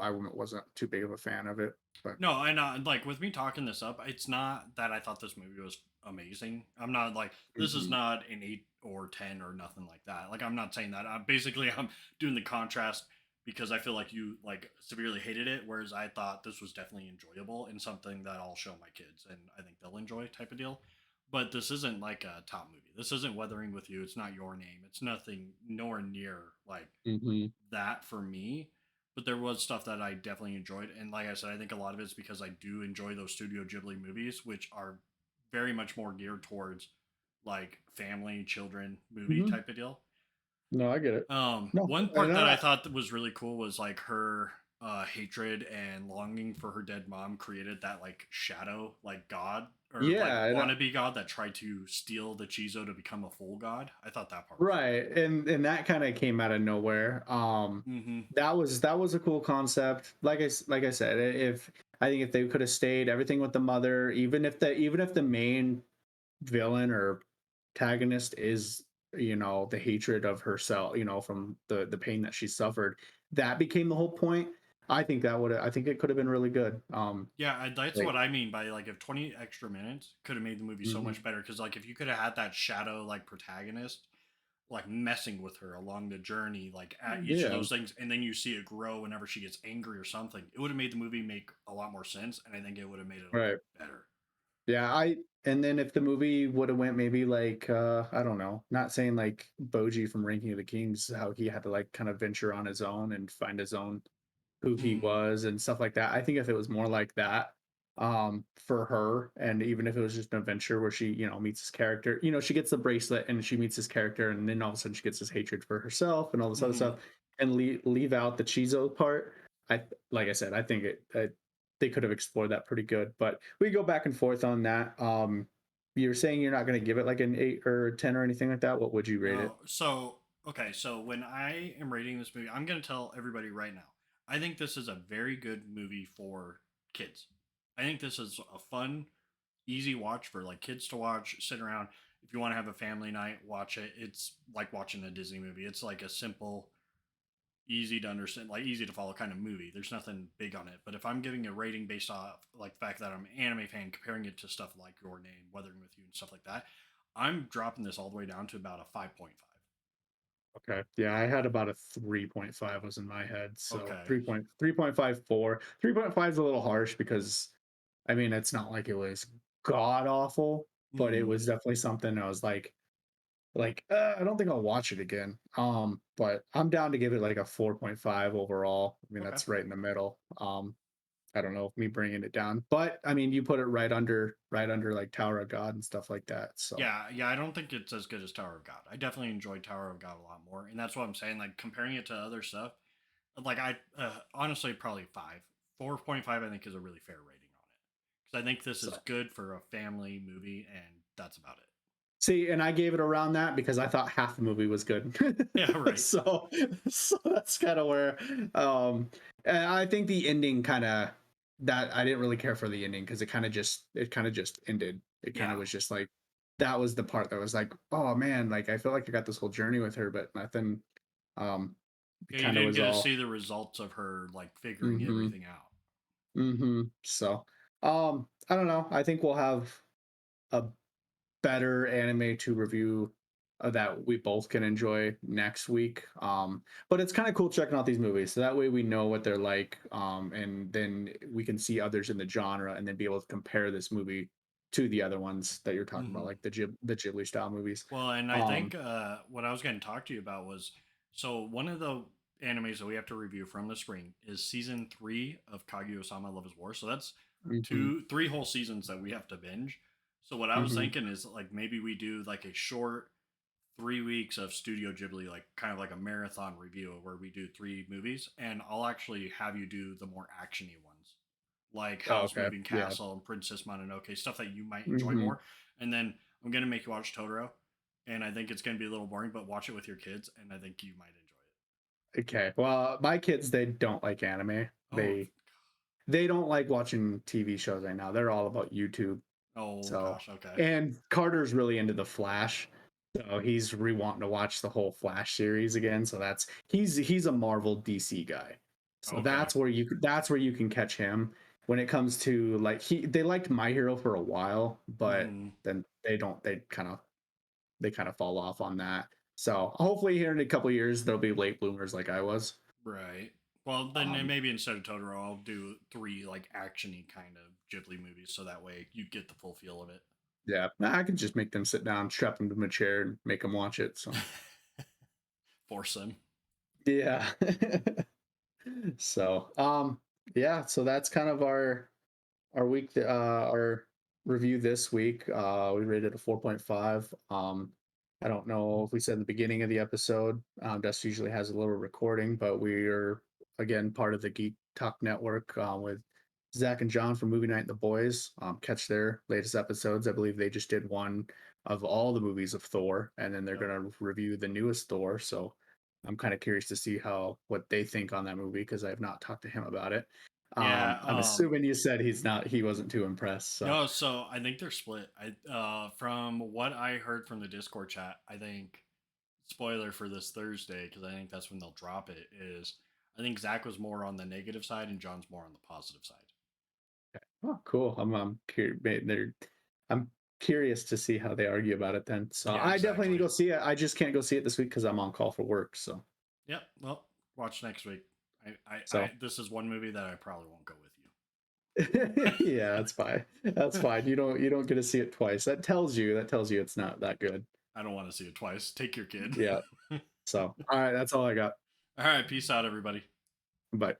I wasn't too big of a fan of it. But No, and like with me talking this up, it's not that I thought this movie was amazing. I'm not like this is mhm. not an 8 or 10 or nothing like that. Like I'm not saying that. I'm doing the contrast because I feel like you like severely hated it, whereas I thought this was definitely enjoyable and something that I'll show my kids and I think they'll enjoy type of deal. But this isn't like a top movie. This isn't Weathering with You. It's not Your Name. It's nothing nowhere near like Mhm. that for me. But there was stuff that I definitely enjoyed, and like I said, I think a lot of it's because I do enjoy those Studio Ghibli movies, which are very much more geared towards like family, children movie Mhm. type of deal. No, I get it. No, One and part that I thought that was really cool was like her hatred and longing for her dead mom created that like shadow, like god or like yeah, wannabe god that tried to steal the Chizo to become a full god. I thought that part was right, and that kind of came out of nowhere. really cool. Hmm. That was a cool concept. Like I said, if I think if they could have stayed everything with the mother, even if the main villain or protagonist is the hatred of herself, from the pain that she suffered, that became the whole point. I think it could have been really good. Yeah, that's Like what I mean by like if 20 extra minutes could have made the movie so mhm. much better. Because like if you could have had that shadow like protagonist like messing with her along the journey, like at each of Yeah, those things, and then you see it grow whenever she gets angry or something, it would have made the movie make a lot more sense, and I think it would have made it a lot right. better. Yeah, and then if the movie would have went maybe like I don't know, not saying like Boji from Ranking of the Kings, how he had to like kind of venture on his own and find his own who he Hmm. was and stuff like that. I think if it was more like that, for her, and even if it was just an adventure where she, meets his character, she gets the bracelet and she meets his character, and then all of a sudden she gets this hatred for herself and all this other Hmm. stuff, and leave out the Chizo part. Like I said, I think they could have explored that pretty good, but we go back and forth on that. You're saying you're not going to give it like an 8 or 10 or anything like that. What would you rate it? No, so okay, so when I am rating this movie, I'm gonna tell everybody right now. I think this is a very good movie for kids. I think this is a fun, easy watch for like kids to watch, sit around. If you want to have a family night, watch it. It's like watching a Disney movie. It's like a simple, easy to understand, like easy to follow kind of movie. There's nothing big on it. But if I'm giving a rating based off like the fact that I'm an anime fan, comparing it to stuff like Your Name, Weathering with You, and stuff like that, I'm dropping this all the way down to about a 5.5. Okay. Yeah, I had about a 3.5 was in my head. So Okay. 3.3.54. 3.5 is a little harsh because I mean it's not like it was god awful, but it Hmm. was definitely something I was I don't think I'll watch it again. But I'm down to give it like a 4.5 overall. I mean Okay. that's right in the middle. I don't know, me bringing it down. But I mean you put it right under like Tower of God and stuff like that. So Yeah, yeah, I don't think it's as good as Tower of God. I definitely enjoyed Tower of God a lot more, and that's what I'm saying. Like comparing it to other stuff, like I honestly probably 5, 4.5. I think is a really fair rating on it. because I think this is So good for a family movie, and that's about it. see, and I gave it around that because I thought half the movie was good. Yeah, right. so that's kind of where and I think the ending kind of that I didn't really care for the ending because it kind of just ended. It kind Yeah. of was just like that was the part that was like, oh man, like I feel like I got this whole journey with her, but nothing it Yeah, you kind of didn't was get to all see the results of her like figuring mm-hmm, everything out. mm-hmm. So I don't know. I think we'll have a better anime to review that we both can enjoy next week. But it's kind of cool checking out these movies, so that way we know what they're like, and then we can see others in the genre, and then be able to compare this movie to the other ones that you're talking about, Hmm. like the Ghibli style movies. Well, and I Um, think what I was going to talk to you about was so one of the animes that we have to review from the spring is season 3 of Kaguya-sama Love is War. So that's mhm, 3 whole seasons that we have to binge. So what I was mhm. thinking is like maybe we do like a short 3 weeks of Studio Ghibli, like kind of like a marathon review where we do 3 movies, and I'll actually have you do the more actiony ones, like Oh, House okay, Moving yeah. Castle and Princess Mononoke, stuff that you might enjoy Hmm. more. And then I'm gonna make you watch Totoro, and I think it's gonna be a little boring, but watch it with your kids, and I think you might enjoy Okay. Well, my kids they don't like anime. it. Oh, They don't like watching TV shows right now. They're all about YouTube. oh So, gosh, okay. and Carter's really into the Flash. So he's wanting to watch the whole Flash series again. So that's he's a Marvel DC guy. So Okay. that's where you can catch him when it comes to like they liked My Hero for a while, but Hmm. then they kind of fall off on that. So hopefully here in a couple years they'll be late bloomers like I was. Right. Well, then Um, maybe instead of Totoro, I'll do 3 like actiony kind of Ghibli movies, so that way you get the full feel of it. yeah, I can just make them sit down, strap them to a chair, and make them watch it. So Force them. yeah. So yeah, so that's kind of our week our review this week. We rated a 4.5. I don't know if we said in the beginning of the episode. Dust usually has a little recording, but we are again part of the Geek Talk Network with Zach and John from Movie Night and the Boys. Catch their latest episodes. I believe they just did one of all the movies of Thor, and then they're Yep. gonna review the newest Thor. So I'm kind of curious to see what they think on that movie because I have not talked to him about it. Yeah. I'm assuming you said he wasn't too impressed. So No. So I think they're split. From what I heard from the Discord chat, I think spoiler for this Thursday because I think that's when they'll drop it. Is I think Zach was more on the negative side and John's more on the positive side. oh, cool. I'm curious to see how they argue about it then. So Yeah. I definitely need Exactly. to go see it. I just can't go see it this week because I'm on call for work. So Yep. Well, watch next week. so This is one movie that I probably won't go with you. yeah, that's fine. That's fine. You don't get to see it twice. That tells you it's not that good. I don't want to see it twice. Take your kid. Yeah. So all right, that's all I got. All right. Peace out, everybody. Bye.